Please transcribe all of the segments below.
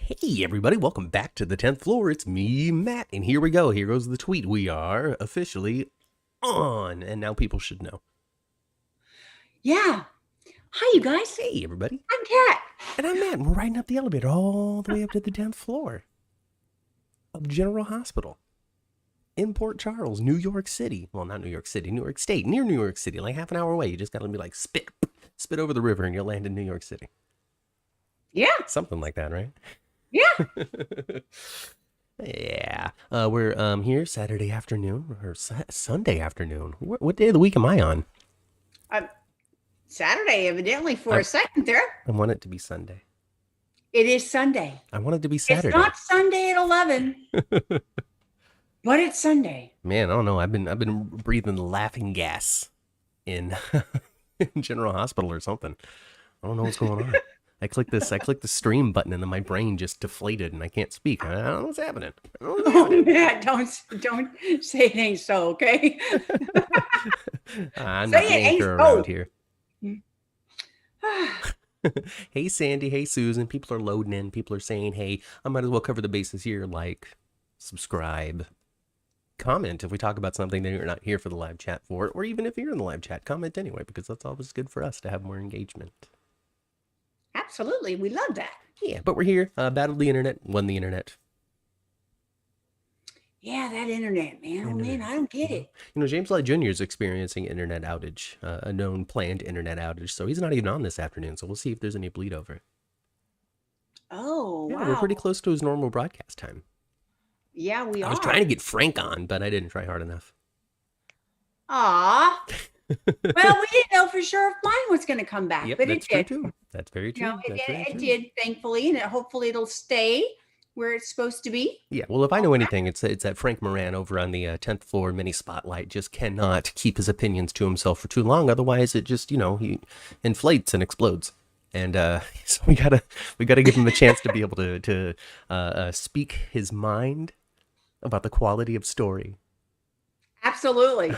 Hey everybody, welcome back to the 10th floor. It's me, Matt, and here we go. Here goes the tweet. We are officially on, and now people should know. Yeah. Hi, you guys. Hey everybody. I'm Kat. And I'm Matt, and we're riding up the elevator all the way up to the 10th floor of General Hospital in Port Charles, New York City. Well, not New York City, New York State, near New York City, like half an hour away. You just gotta be like, spit over the river, and you'll land in New York City. Yeah. Something like that, right? Yeah. Yeah. We're here Saturday afternoon or Sunday afternoon. What day of the week am I on? Saturday, evidently, for a second there. I want it to be Sunday. It is Sunday. I want it to be Saturday. It's not Sunday at 11, but it's Sunday. Man, I don't know. I've been breathing laughing gas in General Hospital or something. I don't know what's going on. I click the stream button and then my brain just deflated and I can't speak. I don't know what's happening. Oh, Matt, don't say it ain't so, okay? I'm not the anchor around here. Hey, Sandy. Hey, Susan. People are loading in. People are saying, hey, I might as well cover the bases here. Like, subscribe, comment if we talk about something that you're not here for the live chat for. Or even if you're in the live chat, comment anyway, because that's always good for us to have more engagement. Absolutely. We love that. Yeah, but we're here. Battled the internet, won the internet. Yeah, that internet, man. Oh, man, I don't get it. You know, James Lott Jr. is experiencing internet outage, a known planned internet outage. So he's not even on this afternoon. So we'll see if there's any bleed over. Oh, yeah, wow. We're pretty close to his normal broadcast time. Yeah, we are. I was trying to get Frank on, but I didn't try hard enough. Aw. Well, we didn't know for sure if mine was going to come back, yep, but that's it did. True too. That's very true. You know, it did, thankfully, and hopefully it'll stay where it's supposed to be. Yeah, well, if I know anything, it's that Frank Moran over on the 10th floor mini spotlight just cannot keep his opinions to himself for too long. Otherwise, it just, he inflates and explodes. And so we gotta give him a chance to be able to speak his mind about the quality of story. Absolutely.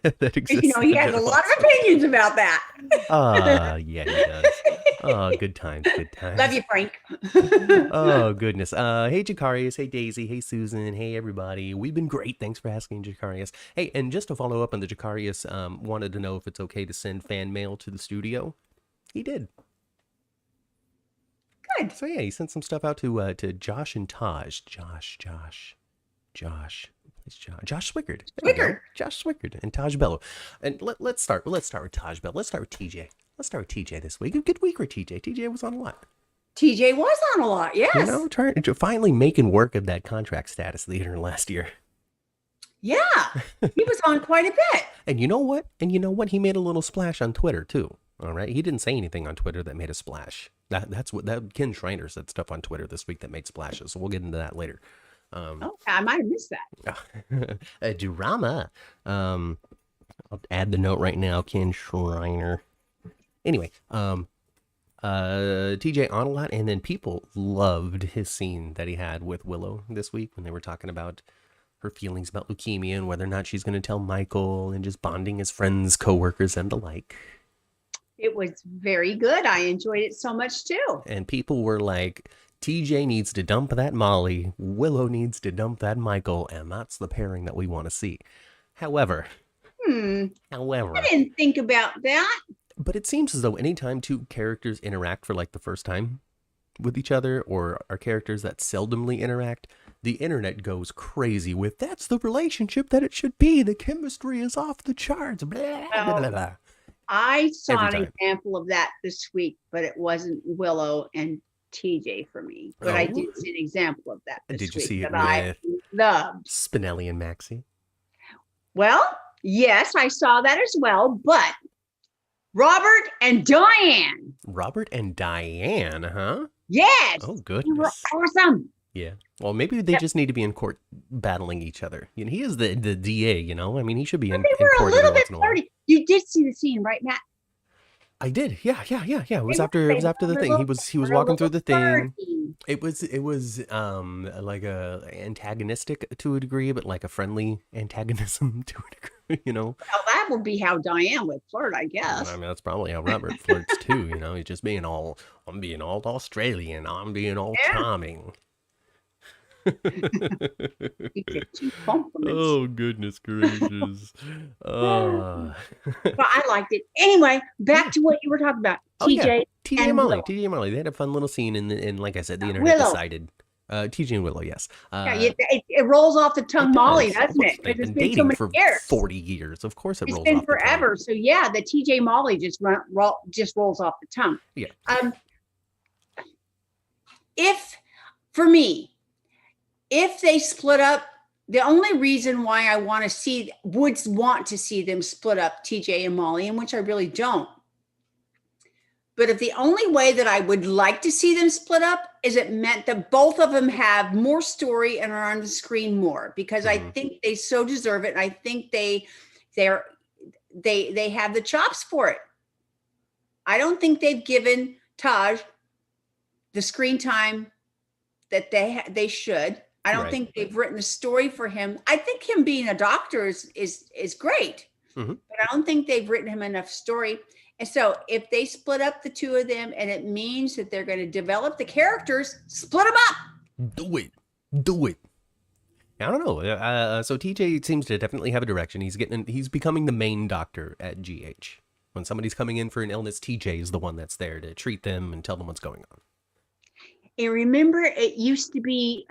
That exists. He has a lot of opinions about that. Yeah, he does. Oh, good times. Love you, Frank. Oh, goodness. Hey, Jacarius. Hey, Daisy. Hey, Susan. Hey, everybody. We've been great. Thanks for asking, Jacarius. Hey, and just to follow up on the Jacarius, wanted to know if it's okay to send fan mail to the studio. He did. Good. So, yeah, he sent some stuff out to Josh and Taj. Josh. Josh Swickard. Josh Swickard and Taj Bello. And let's start with Taj Bello. Let's start with TJ. This week. A good week for TJ. TJ was on a lot. TJ was on a lot, yes. Trying to finally making work of that contract status leader last year. Yeah, he was on quite a bit. And you know what? He made a little splash on Twitter too. All right, he didn't say anything on Twitter that made a splash. That's what Ken Schreiner said stuff on Twitter this week that made splashes. So we'll get into that later. I might have missed that. A drama. I'll add the note right now, Ken Schreiner. Anyway, TJ on a lot, and then people loved his scene that he had with Willow this week when they were talking about her feelings about leukemia and whether or not she's going to tell Michael, and just bonding as friends, co-workers, and the like. It was very good. I enjoyed it so much too. And people were like, TJ needs to dump that Molly, Willow needs to dump that Michael, and that's the pairing that we want to see. However, I didn't think about that. But it seems as though anytime two characters interact for like the first time with each other, or are characters that seldomly interact, the internet goes crazy with, that's the relationship that it should be. The chemistry is off the charts. Blah, blah, blah, blah. I saw an example of that this week, but it wasn't Willow and TJ for me. But I did see an example of that this week. Did you see it with I loved. Spinelli and Maxie? Well, yes, I saw that as well, but Robert and Diane. Robert and Diane, huh? Yes. Oh, goodness. You were awesome. Yeah. Well, maybe they just need to be in court battling each other. He is the DA, I mean, he should be in court. They were a little bit flirty. You did see the scene, right, Matt? I did. Yeah. It was after the thing. He was walking through the thing. It was like a antagonistic to a degree, but like a friendly antagonism to a degree. you know. Well, that would be how Diane would flirt, I guess. I mean, that's probably how Robert flirts too. You know, he's just being all, I'm being all Australian. I'm being all charming. You get 2 compliments. Oh, goodness gracious. But I liked it. Anyway, back to what you were talking about. TJ and Molly. TJ and Molly. They had a fun little scene, and like I said, the internet decided. TJ and Willow, yes. It rolls off the tongue, Molly, doesn't it? They've been dating for 40 years. Of course, it rolls off the tongue. It's been forever. So yeah, the TJ Molly just rolls off the tongue. Yeah. If they split up, the only reason why I would want to see them split up, TJ and Molly, and which I really don't. But if the only way that I would like to see them split up is it meant that both of them have more story and are on the screen more, because I think they so deserve it. And I think they have the chops for it. I don't think they've given Taj the screen time that they should. I don't think they've written a story for him. I think him being a doctor is great, but I don't think they've written him enough story. And so if they split up the two of them and it means that they're going to develop the characters, split them up. Do it. I don't know. So TJ seems to definitely have a direction. He's becoming the main doctor at GH. When somebody's coming in for an illness, TJ is the one that's there to treat them and tell them what's going on. And remember, it used to be,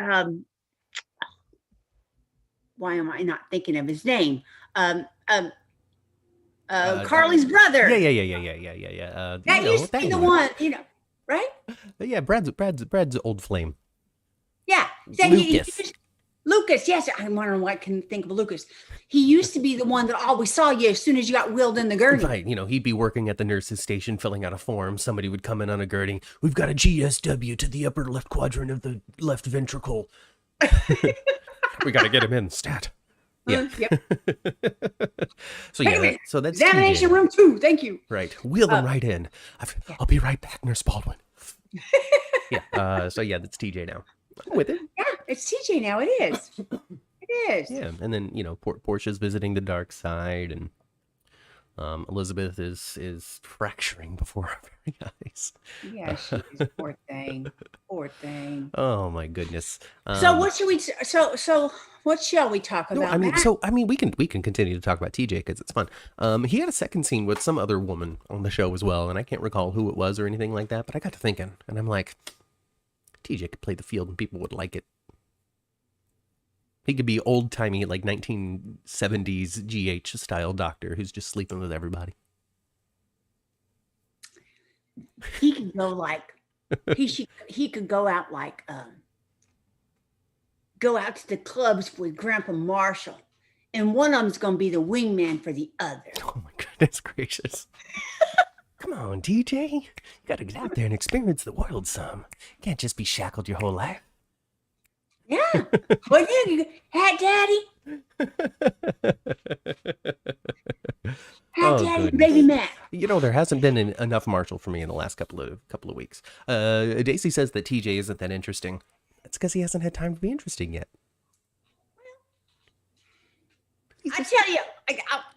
why am I not thinking of his name? Carly's brother. Yeah. That used to be the one, right? Yeah, Brad's old flame. Yeah. Lucas, yes. I wonder why I can think of Lucas. He used to be the one that always saw you as soon as you got wheeled in the gurney. Right. He'd be working at the nurse's station filling out a form. Somebody would come in on a gurney. We've got a GSW to the upper left quadrant of the left ventricle. We got to get him in. Stat. Yeah. Yep. So yeah, so that's examination room 2. Thank you. Right. Wheel them right in. I'll be right back, Nurse Baldwin. Yeah. So yeah, that's TJ now. I'm with it. Yeah, it's TJ now. It is. It is. Yeah, and then Portia's visiting the dark side, and Lizbeth is fracturing before our very eyes. Yeah, she is. Poor thing. Poor thing. Oh my goodness. So what should we? So what shall we talk about? We can continue to talk about TJ because it's fun. He had a second scene with some other woman on the show as well, and I can't recall who it was or anything like that. But I got to thinking, and I'm like, TJ could play the field and people would like it. He could be old-timey, like 1970s GH style doctor who's just sleeping with everybody. He could go like he could go out like go out to the clubs with Grandpa Marshall, and one of them's gonna be the wingman for the other. Oh my goodness gracious. Come on, DJ. You gotta get out there and experience the world some. You can't just be shackled your whole life. Yeah. What you Hat Daddy? Hat Daddy, baby Matt. There hasn't been enough Marshall for me in the last couple of weeks. Daisy says that TJ isn't that interesting. That's because he hasn't had time to be interesting yet. I tell you,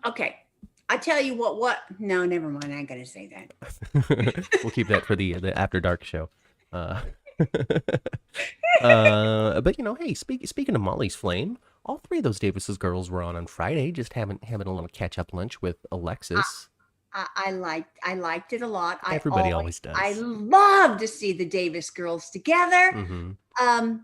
okay. I tell you what. No, never mind. I ain't gonna say that. We'll keep that for the After Dark show. But hey, speaking of Molly's Flame, all 3 of those Davis's girls were on Friday, just having a little catch up lunch with Alexis. I liked it a lot. Everybody always does. I love to see the Davis girls together. Mm-hmm.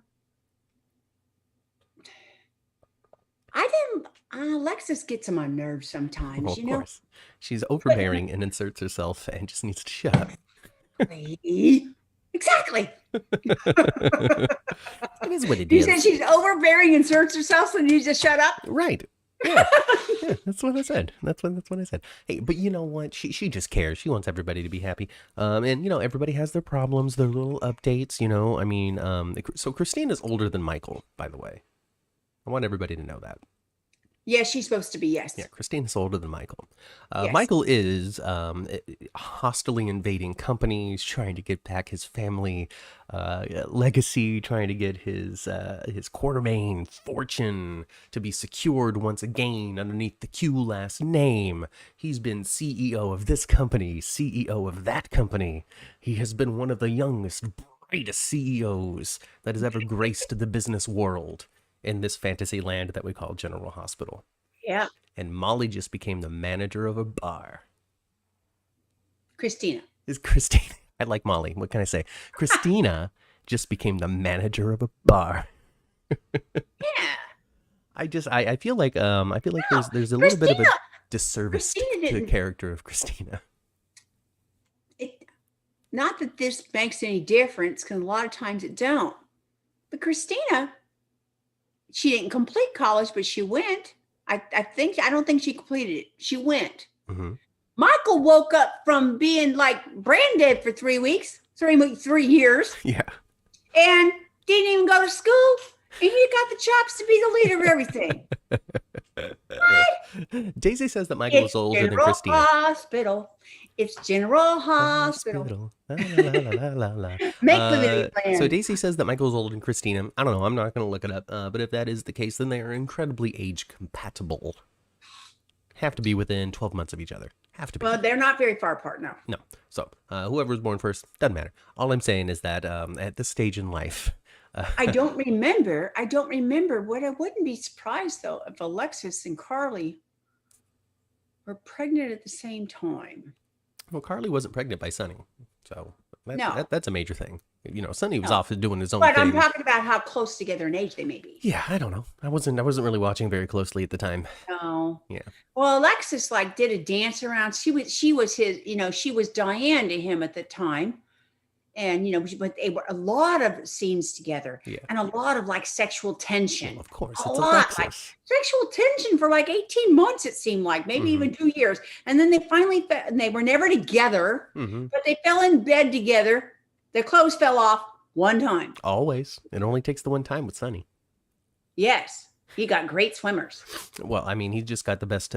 Alexis gets on my nerves sometimes. Well, of course, she's overbearing and inserts herself and just needs to shut up. Exactly. It is what it is. You said she's overbearing, inserts herself, so needs to shut up. Right. Yeah. That's what I said. That's what I said. Hey, but you know what? She just cares. She wants everybody to be happy. And everybody has their problems, their little updates. So Christina's older than Michael, by the way. I want everybody to know that. Yeah, she's supposed to be, yes. Yeah, Christina's older than Michael. Yes. Michael is hostily invading companies, trying to get back his family legacy, trying to get his Quartermain fortune to be secured once again underneath the Q last name. He's been CEO of this company, CEO of that company. He has been one of the youngest, brightest CEOs that has ever graced the business world in this fantasy land that we call General Hospital. Yeah. And Molly just became the manager of a bar. Christina. Is Christina? I like Molly. What can I say? Christina just became the manager of a bar. Yeah. I feel like there's a little bit of a disservice to the character of Christina. Not that this makes any difference, because a lot of times it don't. But Christina, she didn't complete college, but she went. I don't think she completed it. She went. Mm-hmm. Michael woke up from being like brain dead for 3 weeks, 3 years. Yeah. And didn't even go to school. And he got the chops to be the leader of everything. What? Daisy says that Michael is older than Christina. Hospital. It's General Hospital. Make believe plan. So Daisy says that Michael's older than Christina. I don't know. I'm not going to look it up. But if that is the case, then they are incredibly age compatible. Have to be within 12 months of each other. Have to be. Well, they're not very far apart now. No. So whoever was born first, doesn't matter. All I'm saying is that at this stage in life. I don't remember. What I wouldn't be surprised, though, if Alexis and Carly were pregnant at the same time. Well, Carly wasn't pregnant by Sonny, so No. that's a major thing. You know, Sonny was off doing his own But thing. I'm talking about how close together in age they may be. Yeah, I don't know. I wasn't really watching very closely at the time. No. Yeah. Well, Alexis did a dance around. She was his, she was Diane to him at the time. And, but they were a lot of scenes together and a lot of sexual tension. Well, of course. A It's lot, Alexis. Sexual tension for 18 months, it seemed like, maybe even 2 years. And then they finally, and they were never together, but they fell in bed together. Their clothes fell off one time. Always. It only takes the one time with Sonny. Yes. He got great swimmers. Well, I mean, he just got the best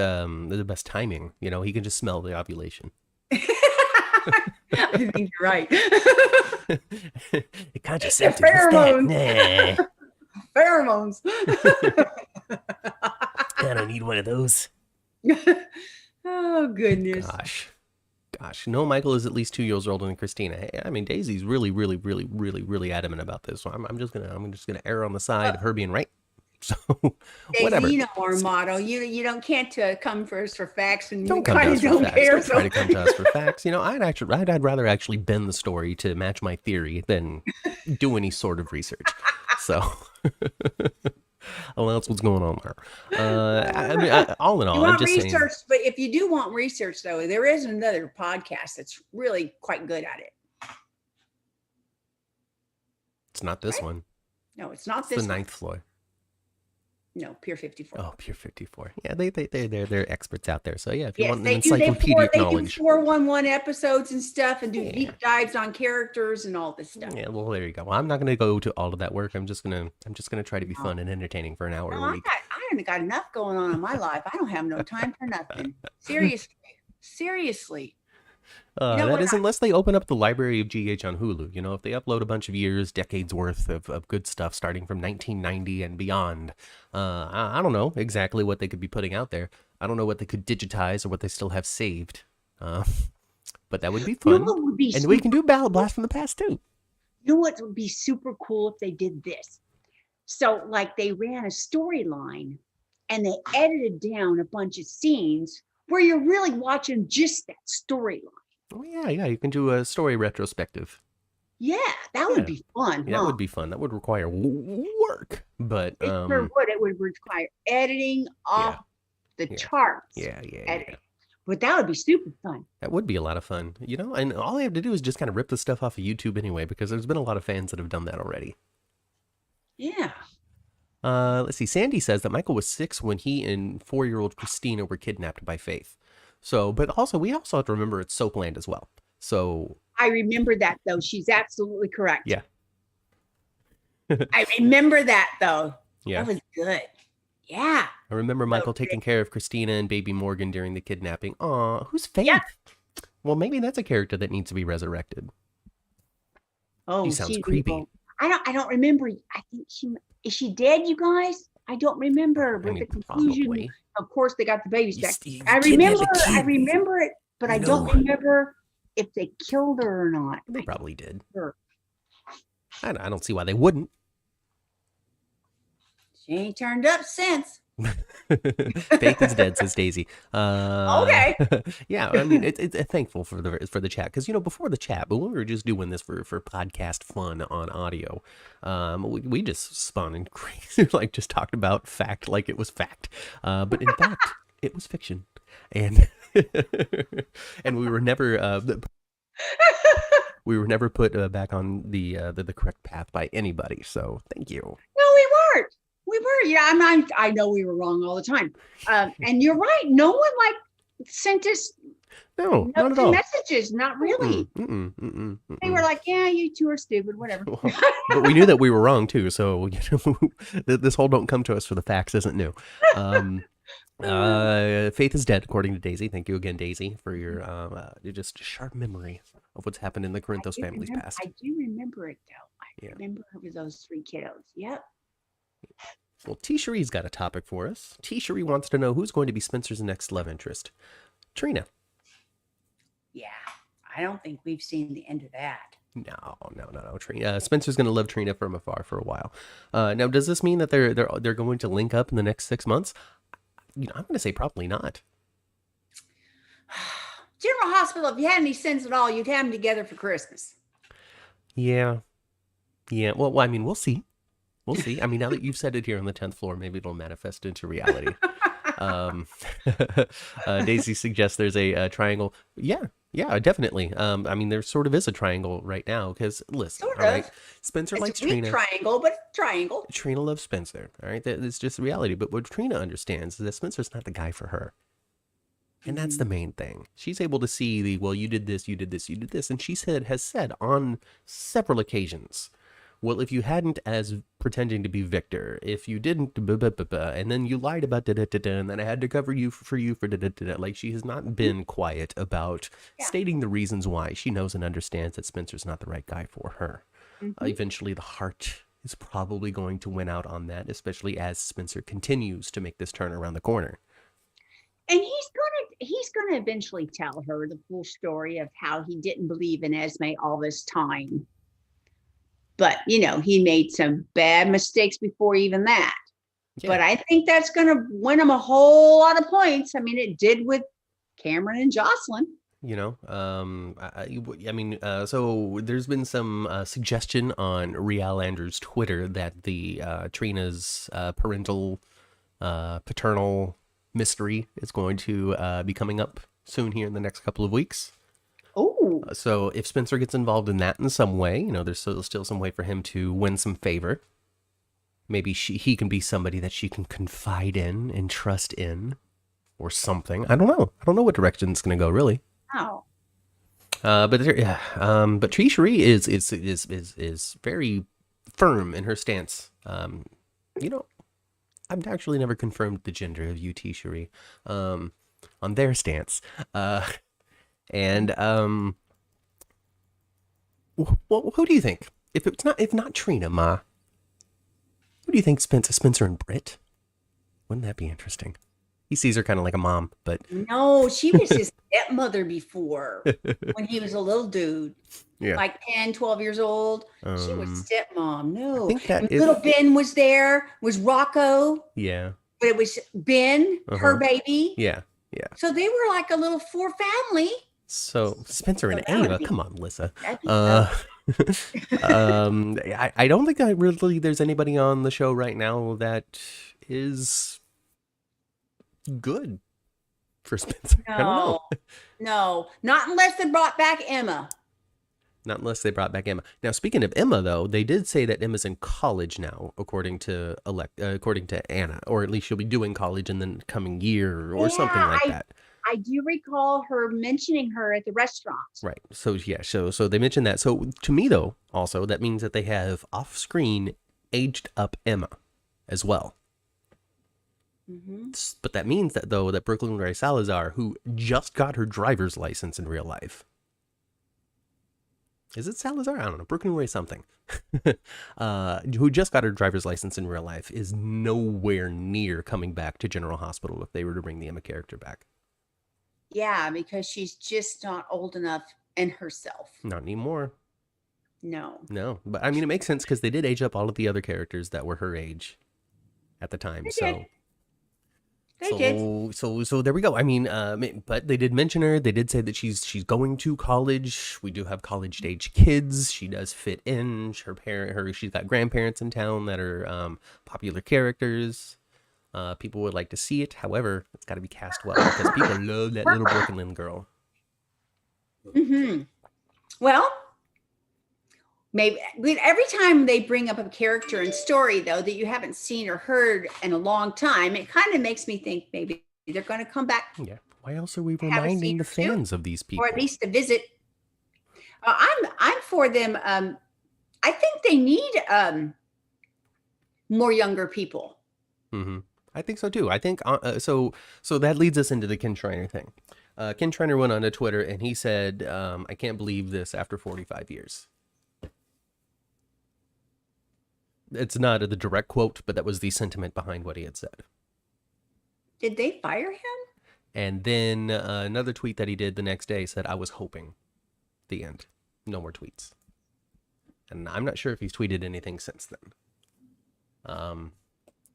timing. He can just smell the ovulation. I think you're right. The contraceptive. Pheromones. Nah. Pheromones. I don't need one of those. Oh, goodness. Gosh. No, Michael is at least 2 years older than Christina. Hey, I mean, Daisy's really, really, really, really, really adamant about this. So I'm just gonna err on the side of her being right. So whatever. Daisy, our motto. You can't come first for facts, and Don't you come to kind us of for don't facts. care. Don't try to come to us for facts. I'd rather actually bend the story to match my theory than do any sort of research. So, well, that's what's going on there. I mean, all in all, I'm just research, saying. But if you do want research, though, there is another podcast that's really quite good at it. It's not this one. No, it's not It's this the one. ninth floor. No, Pier 54. Oh, Pier 54. Yeah, they're experts out there. So yeah, if you Yes, want they do. encyclopedic They do knowledge. 411 episodes and stuff, and do deep dives on characters and all this stuff. Yeah, well, there you go. Well, I'm not going to go to all of that work. I'm just gonna try to be fun and entertaining for an hour a week. I haven't got enough going on in my life. I don't have no time for nothing. Seriously. That is unless they open up the library of GH on Hulu. If they upload a bunch of years, decades worth of good stuff starting from 1990 and beyond. I don't know exactly what they could be putting out there. I don't know what they could digitize or what they still have saved. But that would be fun. And we can do Ballad Blast from the past too. You know what would be super cool if they did this? So they ran a storyline and they edited down a bunch of scenes where you're really watching just that storyline. Oh, yeah, you can do a story retrospective. Yeah, that would be fun. Yeah, that would be fun. That would require work, but it sure would. It would require editing off the charts. Yeah. But that would be super fun. That would be a lot of fun, and all I have to do is just kind of rip the stuff off of YouTube anyway, because there's been a lot of fans that have done that already. Yeah. Let's see. Sandy says that Michael was 6 when he and 4-year-old Christina were kidnapped by Faith. So, but we also have to remember it's Soapland as well. So I remember that though. She's absolutely correct. Yeah. I remember that though. Yeah. That was good. Yeah. I remember Michael taking care of Christina and baby Morgan during the kidnapping. Aw, who's Faith? Yeah. Well, maybe that's a character that needs to be resurrected. Oh, She sounds she's creepy. evil. I don't remember. I think is she dead, you guys? I don't remember. But the conclusion, probably. of course, they got the babies back. You I remember it, but I don't remember if they killed her or not. They probably did. Sure. I don't see why they wouldn't. She ain't turned up since. Faith is dead, says Daisy. Okay. Yeah, I mean, it's thankful for the chat, because before the chat, but when we were just doing this for podcast fun on audio, we just spun and crazy, like just talked about fact like it was fact, but in fact it was fiction, and and we were never put back on the correct path by anybody. So thank you. No, we weren't. Yeah, I know we were wrong all the time. And you're right. No one sent us not at all. messages. Not really. They were like, yeah, you two are stupid, whatever. Well, but we knew that we were wrong too. So this whole "don't come to us for the facts" isn't new. Faith is dead, according to Daisy. Thank you again, Daisy, for your just sharp memory of what's happened in the Corinthos family's past. I do remember it though. I remember her with those 3 kiddos. Yep. Well, T-Cherie's got a topic for us. T-Cherie wants to know who's going to be Spencer's next love interest. Trina. Yeah, I don't think we've seen the end of that. No. Trina. Spencer's going to love Trina from afar for a while. Now, does this mean that they're going to link up in the next 6 months? I'm going to say probably not. General Hospital, if you had any sense at all, you'd have them together for Christmas. Yeah. Well, I mean, we'll see. We'll see. I mean, now that you've said it here on the 10th floor, maybe it'll manifest into reality. Daisy suggests there's a triangle. Yeah, definitely. I mean, there sort of is a triangle right now, because listen, all right, Spencer likes Trina. Triangle, but triangle. Trina loves Spencer. All right, that's just the reality. But what Trina understands is that Spencer's not the guy for her. And that's the main thing. She's able to see you did this, you did this, you did this. And she has said on several occasions, well, if you hadn't as pretending to be Victor, if you didn't, and then you lied about and then I had to cover you for like, she has not been quiet about stating the reasons why. She knows and understands that Spencer's not the right guy for her. Eventually, the heart is probably going to win out on that, especially as Spencer continues to make this turn around the corner. And he's gonna eventually tell her the full story of how he didn't believe in Esme all this time. But, he made some bad mistakes before even that. Yeah. But I think that's going to win him a whole lot of points. I mean, it did with Cameron and Josslyn. So there's been some suggestion on Rial Andrews' Twitter that the Trina's paternal mystery is going to be coming up soon here in the next couple of weeks. Oh, so if Spencer gets involved in that in some way, there's still some way for him to win some favor. Maybe he can be somebody that she can confide in and trust in, or something. I don't know. I don't know what direction it's going to go, really. Oh. But T-Cherie is very firm in her stance. I've actually never confirmed the gender of you, T-Cherie, on their stance. And well, who do you think? If not Trina, Ma, who do you think Spencer and Britt? Wouldn't that be interesting? He sees her kind of like a mom, but no, she was his stepmother before when he was a little dude, like 10, 12 years old. She was stepmom. No, I think little Ben was there. Was Rocco? Yeah, but it was Ben, her baby. Yeah. So they were like a little 4 family. So Spencer and Ava, come on, Lissa. I don't think there's anybody on the show right now that is good for Spencer. No, I don't know. No, not unless they brought back Emma. Not unless they brought back Emma. Now, speaking of Emma, though, they did say that Emma's in college now, according to Anna, or at least she'll be doing college in the coming year or something like that. I do recall her mentioning her at the restaurant. Right. So so they mentioned that. So to me, though, also that means that they have off-screen aged up Emma as well. But that means that, though, that Brooklyn Ray Salazar, who just got her driver's license in real life. Is it Salazar? I don't know. Brooklyn Ray something. Who just got her driver's license in real life is nowhere near coming back to General Hospital if they were to bring the Emma character back. Yeah, because she's just not old enough in herself. Not anymore. No. But I mean, it makes sense because they did age up all of the other characters that were her age at the time. They did. So there we go. I mean, but they did mention her. They did say that she's going to college. We do have college age kids. She does fit in. She's got grandparents in town that are popular characters. People would like to see it. However, it's got to be cast well because people love that little Brooklyn girl. Well, maybe every time they bring up a character and story, though, that you haven't seen or heard in a long time, it kind of makes me think maybe they're going to come back. Yeah. Why else are we reminding the fans of these people? Or at least a visit. I'm for them. I think they need more younger people. I think so too. I think so that leads us into the Ken Schreiner thing. Ken Schreiner went onto Twitter and he said, I can't believe this after 45 years. It's not the direct quote, but that was the sentiment behind what he had said. Did they fire him? And then another tweet that he did the next day said, I was hoping. The end. No more tweets. And I'm not sure if he's tweeted anything since then.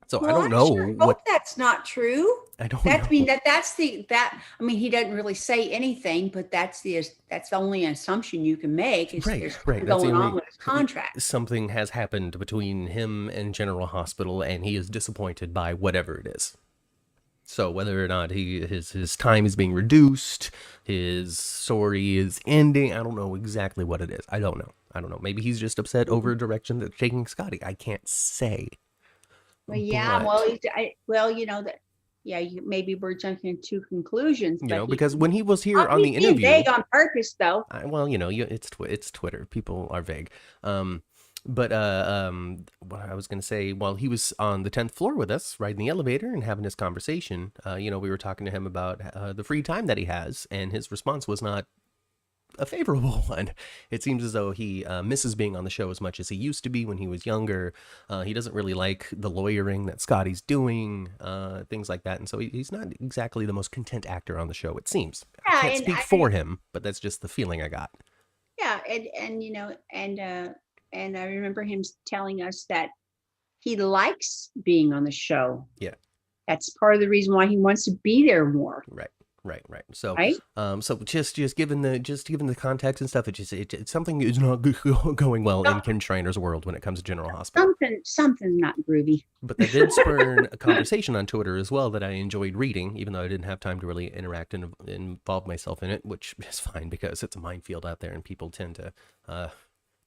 So well, I don't know. Sure hope that's not true. I don't know. I mean, I mean, he doesn't really say anything, but that's the only assumption you can make. Is right. Going on with his contract. Something has happened between him and General Hospital, and he is disappointed by whatever it is. So whether or not his time is being reduced, his story is ending, I don't know exactly what it is. I don't know. Maybe he's just upset over a direction that's taking Scotty. I can't say. Well, yeah. Maybe we're jumping to conclusions. Because when he was here on the interview, vague on purpose, though. It's Twitter. People are vague. But what I was going to say, while he was on the 10th floor with us, riding the elevator and having this conversation, we were talking to him about the free time that he has, and his response was not a favorable one. It seems as though he misses being on the show as much as he used to be when he was younger. He doesn't really like the lawyering that Scotty's doing, things like that. And so he's not exactly the most content actor on the show, it seems. I can't speak for him, but that's just the feeling I got. Yeah. And I remember him telling us that he likes being on the show. Yeah. That's part of the reason why he wants to be there more. Right. So, so just given the context and stuff, it's something is not going well in Ken Schreiner's world when it comes to General Hospital. Something's not groovy. But that did spurn a conversation on Twitter as well that I enjoyed reading, even though I didn't have time to really interact and involve myself in it, which is fine because it's a minefield out there and people tend to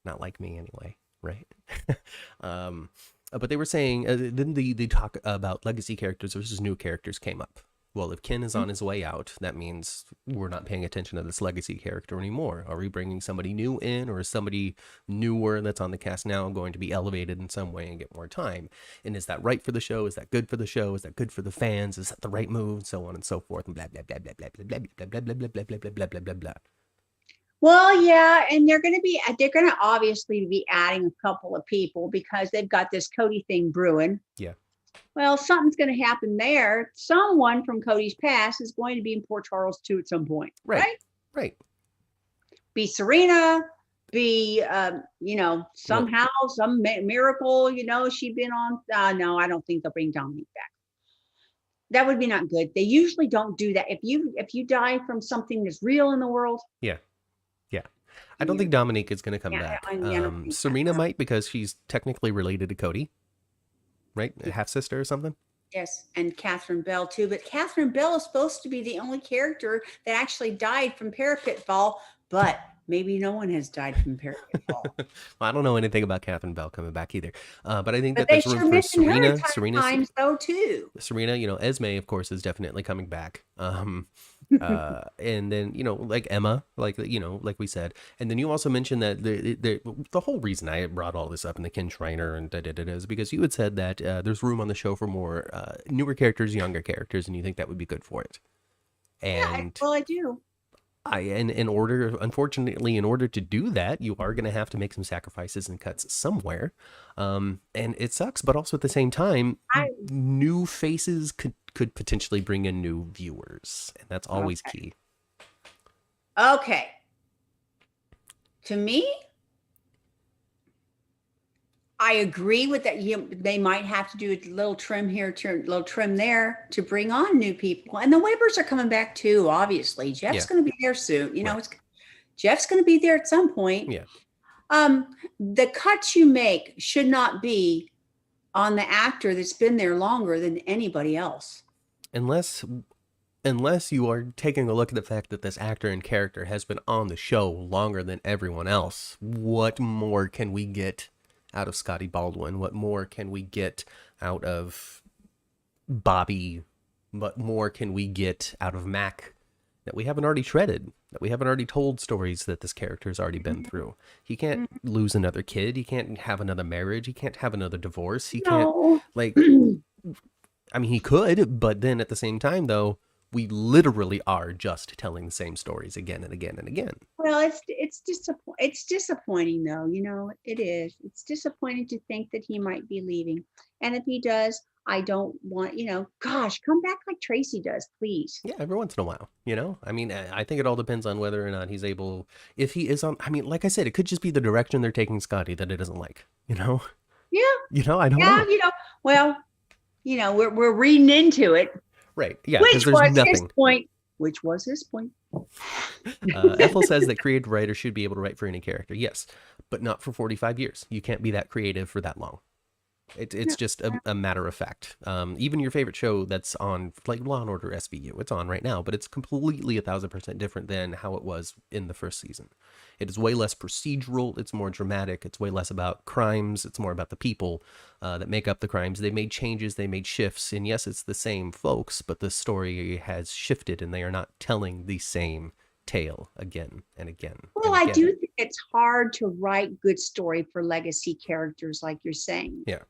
not like me anyway, right? But they were saying then the talk about legacy characters versus new characters came up. Well, if Ken is on his way out, that means we're not paying attention to this legacy character anymore. Are we bringing somebody new in, or is somebody newer that's on the cast now going to be elevated in some way and get more time? And is that right for the show? Is that good for the show? Is that good for the fans? Is that the right move? So on and so forth, and blah blah blah blah blah blah blah blah blah blah blah blah blah blah blah blah blah. Well, yeah, and they're going to obviously be adding a couple of people because they've got this Cody thing brewing. Yeah. Well, something's going to happen there. Someone from Cody's past is going to be in Port Charles too at some point. Right. Be Serena, be, somehow, some miracle, she'd been on. No, I don't think they'll bring Dominique back. That would be not good. They usually don't do that. If you die from something that's real in the world. Yeah. I don't think Dominique is going to come back. Serena might, because she's technically related to Cody. Right? A half-sister or something? Yes, and Catherine Bell, too. But Catherine Bell is supposed to be the only character that actually died from parapet fall, but maybe no one has died from parapet fall. Well, I don't know anything about Catherine Bell coming back either. But I think that there's room for Serena. Times, though, too. Serena, Esme, of course, is definitely coming back. And then, like Emma, like, like we said. And then you also mentioned that the whole reason I brought all this up in the Kin Shriner and is because you had said that there's room on the show for more newer characters, younger characters, and you think that would be good for it. And well, I do. Unfortunately, in order to do that, you are going to have to make some sacrifices and cuts somewhere. And it sucks, but also at the same time, new faces could potentially bring in new viewers, and that's always key. Okay. To me, I agree with that. They might have to do a little trim here, a little trim there to bring on new people. And the Webbers are coming back too, obviously. Jeff's going to be there soon. Jeff's going to be there at some point. Yeah. The cuts you make should not be on the actor that's been there longer than anybody else. Unless you are taking a look at the fact that this actor and character has been on the show longer than everyone else. What more can we get out of Scotty Baldwin? What more can we get out of Bobby? What more can we get out of Mac that we haven't already shredded, that we haven't already told stories that this character's already been through? He can't lose another kid. He can't have another marriage. He can't have another divorce. He can't, I mean, he could, but then at the same time, though, we literally are just telling the same stories again and again and again. Well, it's disappointing, though. It is. It's disappointing to think that he might be leaving. And if he does, I don't want, gosh, come back like Tracy does, please. Yeah, every once in a while, I mean, I think it all depends on whether or not he's able, if he is on, I mean, like I said, it could just be the direction they're taking Scotty that it doesn't like, Yeah. I don't know. Well, we're reading into it. Right. Yeah. Which was his point. Which was his point. Ethel says that creative writers should be able to write for any character. Yes, but not for 45 years. You can't be that creative for that long. It's just a matter of fact. Even your favorite show that's on, like Law and Order SVU, it's on right now, but it's completely 1,000% different than how it was in the first season. It is way less procedural. It's more dramatic. It's way less about crimes. It's more about the people that make up the crimes. They made changes. They made shifts. And yes, it's the same folks, but the story has shifted and they are not telling the same tale again and again. Well, I do think it's hard to write good story for legacy characters like you're saying. Yeah.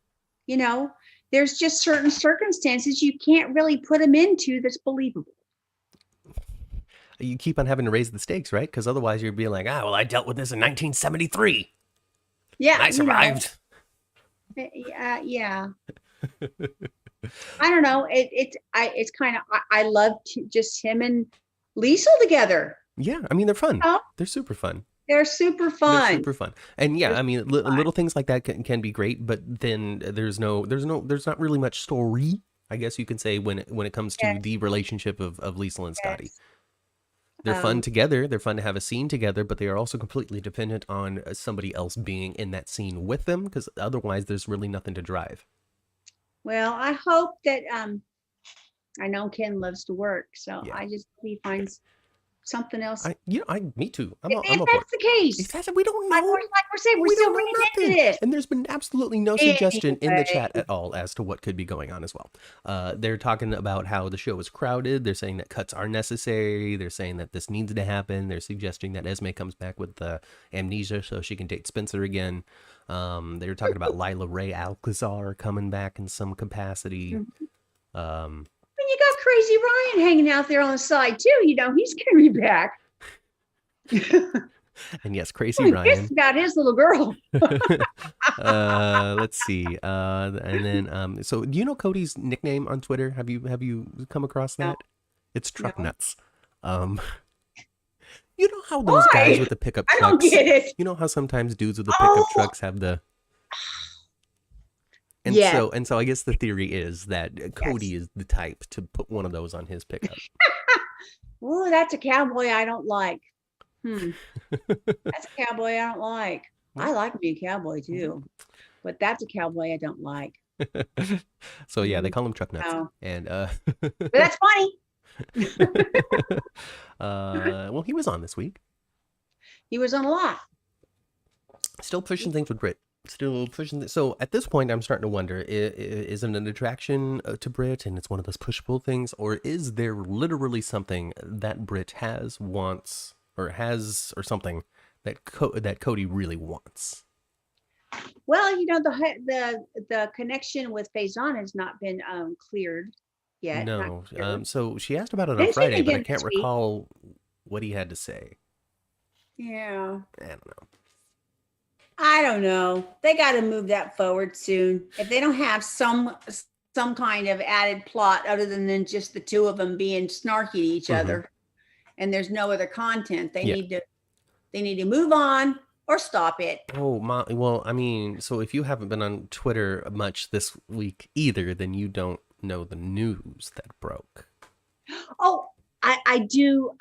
There's just certain circumstances you can't really put them into that's believable. You keep on having to raise the stakes, right? Because otherwise you're being like, well, I dealt with this in 1973. Yeah. I survived. Yeah. I don't know. It's kind of, I love just him and Liesl together. Yeah. I mean, they're fun. They're super fun. They're super fun. They're super fun. And yeah, I mean, little things like that can be great, but then there's not really much story, I guess you can say, when it comes to the relationship of Liesl and Scotty. Yes. They're fun together. They're fun to have a scene together, but they are also completely dependent on somebody else being in that scene with them, because otherwise there's really nothing to drive. Well, I hope that, I know Ken loves to work, so I just hope he finds something else. Me too. If that's the case, we don't know. Like we're saying, we're still reading into this. And there's been absolutely no suggestion in the chat at all as to what could be going on as well. They're talking about how the show is crowded. They're saying that cuts are necessary. They're saying that this needs to happen. They're suggesting that Esme comes back with amnesia so she can date Spencer again. They're talking about Lila Ray Alcazar coming back in some capacity. And you got Crazy Ryan hanging out there on the side too. He's going to be back. And yes, Crazy Ryan. He's got his little girl. Let's see. And then, so do you know Cody's nickname on Twitter? Have you come across that? No. It's Truck Nuts. You know how those guys with the pickup trucks? I don't get it. You know how sometimes dudes with the pickup trucks have the. And so I guess the theory is that Cody is the type to put one of those on his pickup. Oh, that's a cowboy I don't like. That's a cowboy I don't like. I like being a cowboy too, but that's a cowboy I don't like. So yeah, they call him Truck Nuts. No. And but that's funny. Well, he was on this week. He was on a lot. Still pushing things with Brit. Still pushing this. So at this point, I'm starting to wonder: is it an attraction to Brit, and it's one of those push-pull things, or is there literally something that Brit has, wants, or has, or something that that Cody really wants? Well, the connection with Faison has not been cleared yet. Not No. clear. So she asked about it on Mentioned Friday, but I again can't this week. recall what he had to say. Yeah. I don't know. I don't know. They got to move that forward soon. If they don't have some kind of added plot other than just the two of them being snarky to each other, and there's no other content, they need to move on or stop it. Oh, well, I mean, so if you haven't been on Twitter much this week either, then you don't know the news that broke. Oh, I do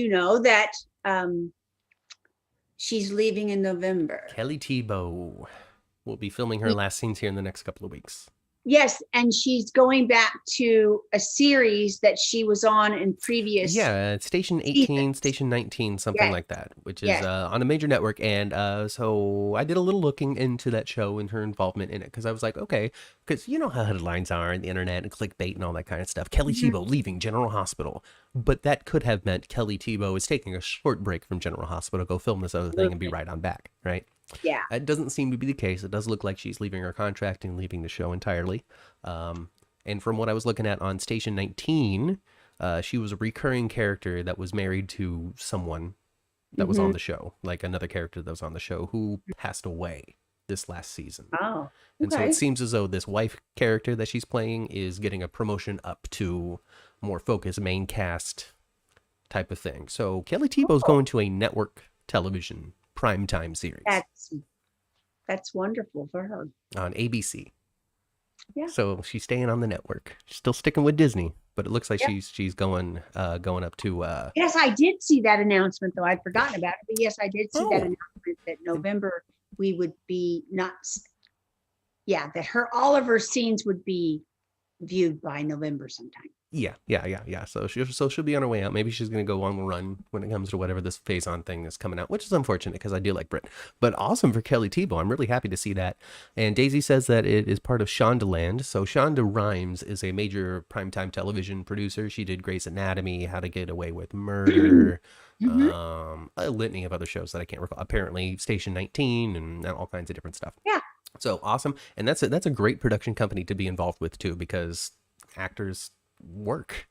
know that she's leaving in November. Kelly Tebow will be filming her last scenes here in the next couple of weeks. Yes, and she's going back to a series that she was on in previous. Yeah, Station 18, seasons. Station 19, something like that, which is on a major network. And so I did a little looking into that show and her involvement in it, because I was like, okay, because you know how headlines are and the internet and clickbait and all that kind of stuff. Kelly Tebow leaving General Hospital. But that could have meant Kelly Tebow is taking a short break from General Hospital, go film this other thing and be right on back, right? Yeah. It doesn't seem to be the case. It does look like she's leaving her contract and leaving the show entirely. And from what I was looking at on Station 19, she was a recurring character that was married to someone that was on the show, like another character that was on the show who passed away this last season. Oh, okay. And so it seems as though this wife character that she's playing is getting a promotion up to more focused main cast type of thing. So Kelly Tebow's going to a network television primetime series. That's wonderful for her. On ABC. Yeah. So she's staying on the network. She's still sticking with Disney, but it looks like she's going up to Yes, I did see that announcement, though I'd forgotten about it. But yes, I did see that announcement that November we would be that all of her scenes would be viewed by November sometime. Yeah. So she'll be on her way out. Maybe she's going to go on the run when it comes to whatever this Faison thing is coming out, which is unfortunate because I do like Brit. But awesome for Kelly Tebow. I'm really happy to see that. And Daisy says that it is part of Shondaland. So Shonda Rhimes is a major primetime television producer. She did Grey's Anatomy, How to Get Away with Murder, a litany of other shows that I can't recall. Apparently Station 19 and all kinds of different stuff. Yeah. So awesome. And that's a great production company to be involved with too, because actors work,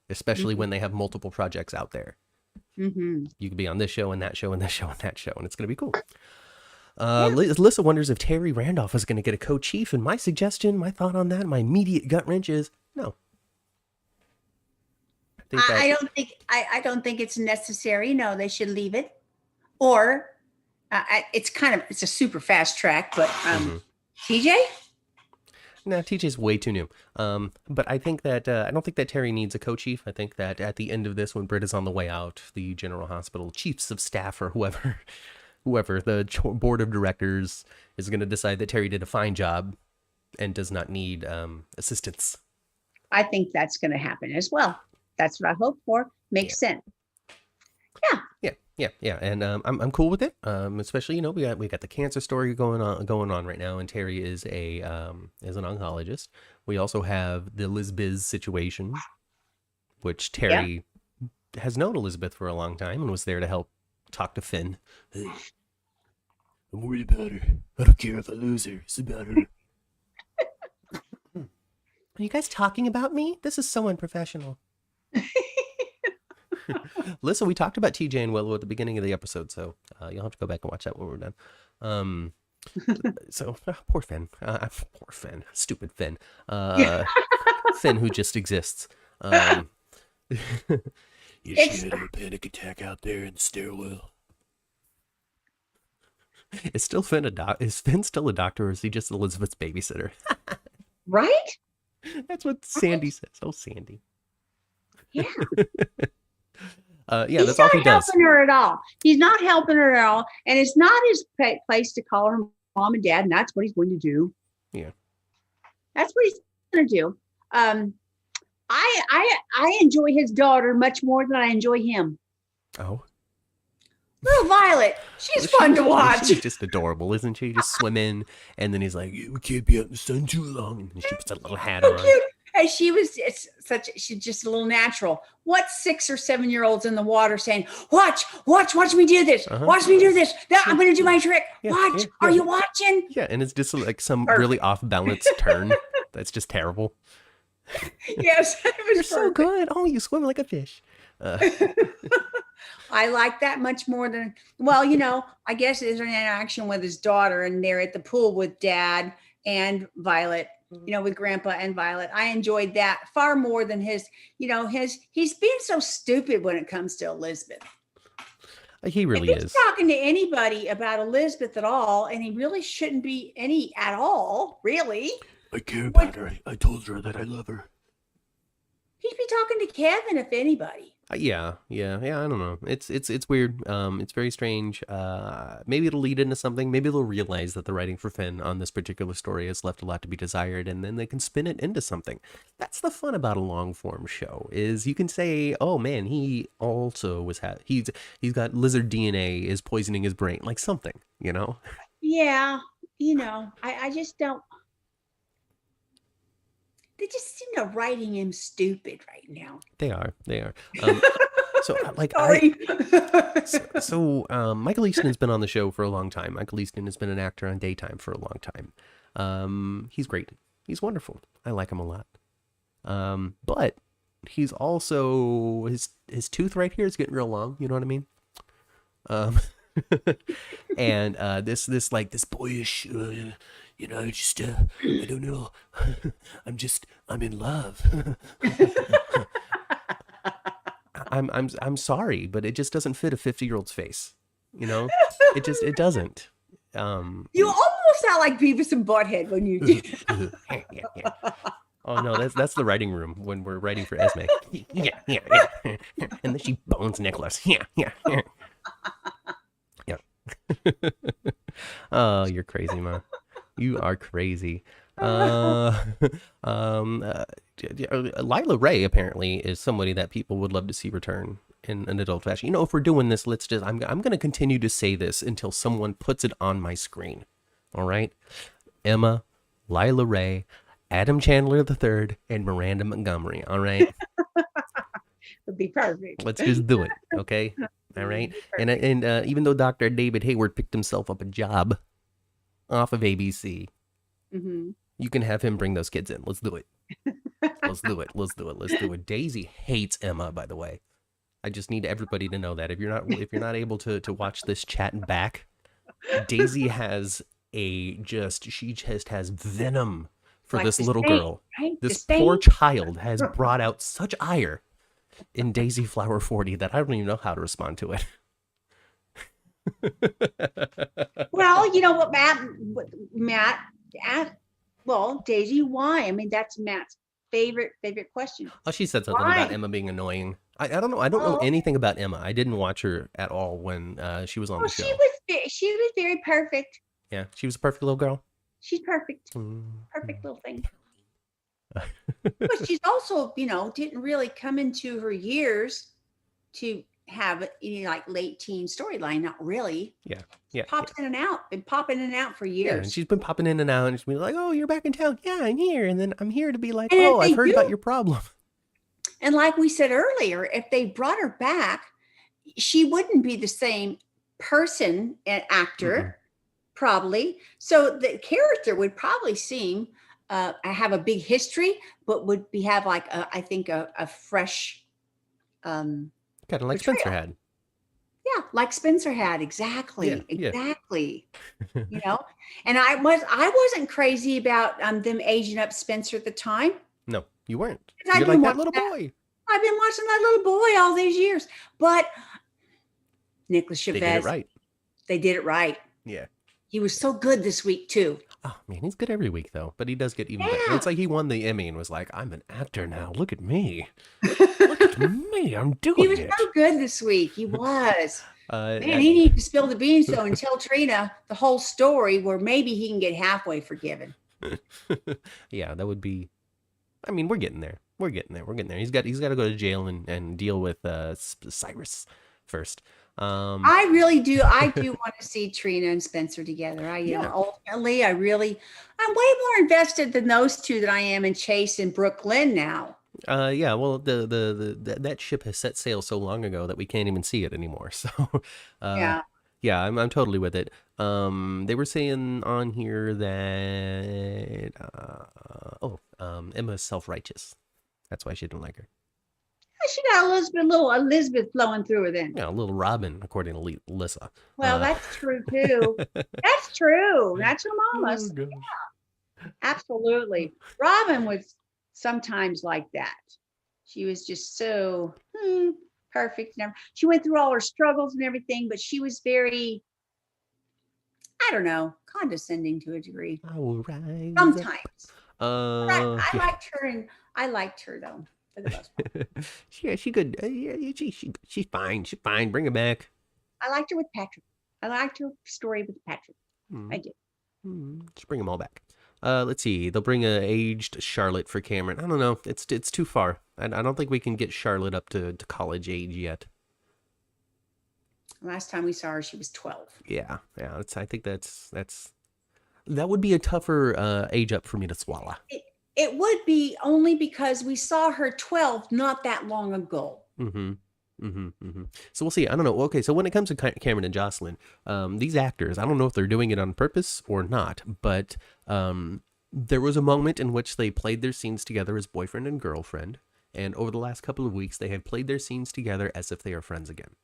especially when they have multiple projects out there. You could be on this show and that show and this show and that show, and it's going to be cool. Alyssa wonders if Terry Randolph is going to get a co-chief, and my thought on that, my immediate gut wrench is no. I don't think it's necessary. No, they should leave it. Or it's a super fast track, but TJ? No, TJ's way too new. But I think that I don't think that Terry needs a co-chief. I think that at the end of this, when Britt is on the way out, the General Hospital chiefs of staff or whoever the board of directors is going to decide that Terry did a fine job and does not need assistance. I think that's going to happen as well. That's what I hope for. Makes sense. Yeah, and I'm cool with it. Especially we got the cancer story going on right now, and Terry is an oncologist. We also have the Lizbeth situation, which Terry has known Lizbeth for a long time and was there to help talk to Finn. Hey, I'm worried about her. I don't care if I lose her. It's about her. Are you guys talking about me? This is so unprofessional. Listen, we talked about TJ and Willow at the beginning of the episode, so you'll have to go back and watch that when we're done. So poor Finn. Poor Finn. Stupid Finn. Finn who just exists. You should have a panic attack out there in the stairwell. Is Finn still a doctor, or is he just Elizabeth's babysitter? Right? That's what Sandy says. Oh, Sandy. Yeah. That's all he does. He's not helping her at all. He's not helping her at all, and it's not his place to call her mom and dad, and that's what he's going to do. Yeah, that's what he's going to do. I enjoy his daughter much more than I enjoy him. Oh, Little Violet, she's fun to watch. She's just adorable, isn't she? Just swimming, and then he's like, "We can't be out in the sun too long," and then she puts a little hat So on. cute. And she's just a little natural. What 6 or 7-year-olds in the water saying, watch me do this. Watch me do this. I'm going to do my trick. Watch. Are you watching? Yeah, and it's just like some really off balance turn. That's just terrible. Yes, it was You're so good. Oh, you swim like a fish. I like that much more than, well, I guess there's an interaction with his daughter, and they're at the pool with Dad and Violet, with Grandpa and Violet. I enjoyed that far more than he's being so stupid when it comes to Elizabeth. He really is talking to anybody about Elizabeth at all, and he really shouldn't be any at all, really. I care about her. I told her that I love her. He'd be talking to Kevin, if anybody. Yeah. I don't know. It's weird. It's very strange. Maybe it'll lead into something. Maybe they'll realize that the writing for Finn on this particular story has left a lot to be desired, and then they can spin it into something. That's the fun about a long form show, is you can say, "Oh man, he also he's got lizard DNA, is poisoning his brain," like something, Yeah, I just don't. They just seem to writing him stupid right now. They are. Michael Easton has been on the show for a long time. Michael Easton has been an actor on daytime for a long time. He's great. He's wonderful. I like him a lot. But he's also, his tooth right here is getting real long. You know what I mean? And this boyish, just I don't know. I'm in love. I'm sorry, but it just doesn't fit a 50-year-old's face. It doesn't. You almost sound like Beavis and Butthead when you do. Yeah. Oh no, that's the writing room when we're writing for Esme. Yeah. And then she bones Nicholas. Yeah. Oh, you're crazy, Ma. You are crazy. Lila Ray apparently is somebody that people would love to see return in an adult fashion. If we're doing this, I'm going to continue to say this until someone puts it on my screen. All right? Emma, Lila Ray, Adam Chandler III, and Miranda Montgomery. All right? Would be perfect. Let's just do it. Okay? All right? And even though Dr. David Hayward picked himself up a job off of ABC, you can have him bring those kids in. Let's do it. Let's do it. Daisy hates Emma, by the way. I just need everybody to know that. If you're not able to watch this chat back, Daisy has she just has venom for this little girl. Right? This poor child has brought out such ire in Daisy Flower 40 that I don't even know how to respond to it. Well, you know what, Matt asked, well, Daisy, why? I mean, that's Matt's favorite question. Oh, she said something about Emma being annoying. I don't know. I don't know anything about Emma. I didn't watch her at all when she was on the show. She was very perfect. Yeah, she was a perfect little girl. She's perfect. Perfect little thing. But she's also, didn't really come into her years to have like late teen storyline. Not really. Yeah. Pops in and out. Been popping in and out for years. Yeah, and she's been popping in and out, and she's been like, "Oh, you're back in town. Yeah, I'm here." And then I'm here to be like, "Oh, I've heard about your problem." And like we said earlier, if they brought her back, she wouldn't be the same person and actor, probably. So the character would probably seem have a big history, but would have like a fresh kind of like portrayal. Spencer had. Yeah, like Spencer had. Exactly. And I wasn't crazy about them aging up Spencer at the time. No, you weren't. You're like that little boy. I've been watching that little boy all these years. But Nicholas Chavez. They did it right. They did it right. Yeah. He was so good this week too. Oh man, he's good every week though. But he does get even better. It's like he won the Emmy and was like, "I'm an actor now. Look at me. Look at me. I'm doing it." He was so good this week. He was. Man, he needs to spill the beans though and tell Trina the whole story where maybe he can get halfway forgiven. Yeah, that would be. I mean, we're getting there. He's got to go to jail and deal with Cyrus first. I really do. I do want to see Trina and Spencer together. Yeah. Ultimately, I'm way more invested than those two than I am in Chase and Brooklyn now. Yeah, well, that ship has set sail so long ago that we can't even see it anymore. So, uh, Yeah. yeah, I'm totally with it. They were saying on here that Emma's self-righteous. That's why she didn't like her. She got little Elizabeth flowing through her then. Yeah, little Robin, according to Lissa. Well, that's true too. That's true. That's her mama's. Oh, gosh. Yeah, absolutely. Robin was sometimes like that. She was just so perfect. She went through all her struggles and everything, but she was very, I don't know, condescending to a degree. I will rise up. Sometimes. I Yeah. liked her, and I liked her though. For the most part. Yeah, she good. She's fine. She's fine. Bring her back. I liked her with Patrick. I liked her story with Patrick. I did. Just bring them all back. Let's see. They'll bring a aged Charlotte for Cameron. I don't know. It's too far. I don't think we can get Charlotte up to college age yet. Last time we saw her, she was 12. Yeah. I think that would be a tougher age up for me to swallow. It would be, only because we saw her 12 not that long ago. So we'll see. I don't know. Okay, so when it comes to Cameron and Josslyn, these actors, I don't know if they're doing it on purpose or not, but there was a moment in which they played their scenes together as boyfriend and girlfriend, and over the last couple of weeks, they have played their scenes together as if they are friends again.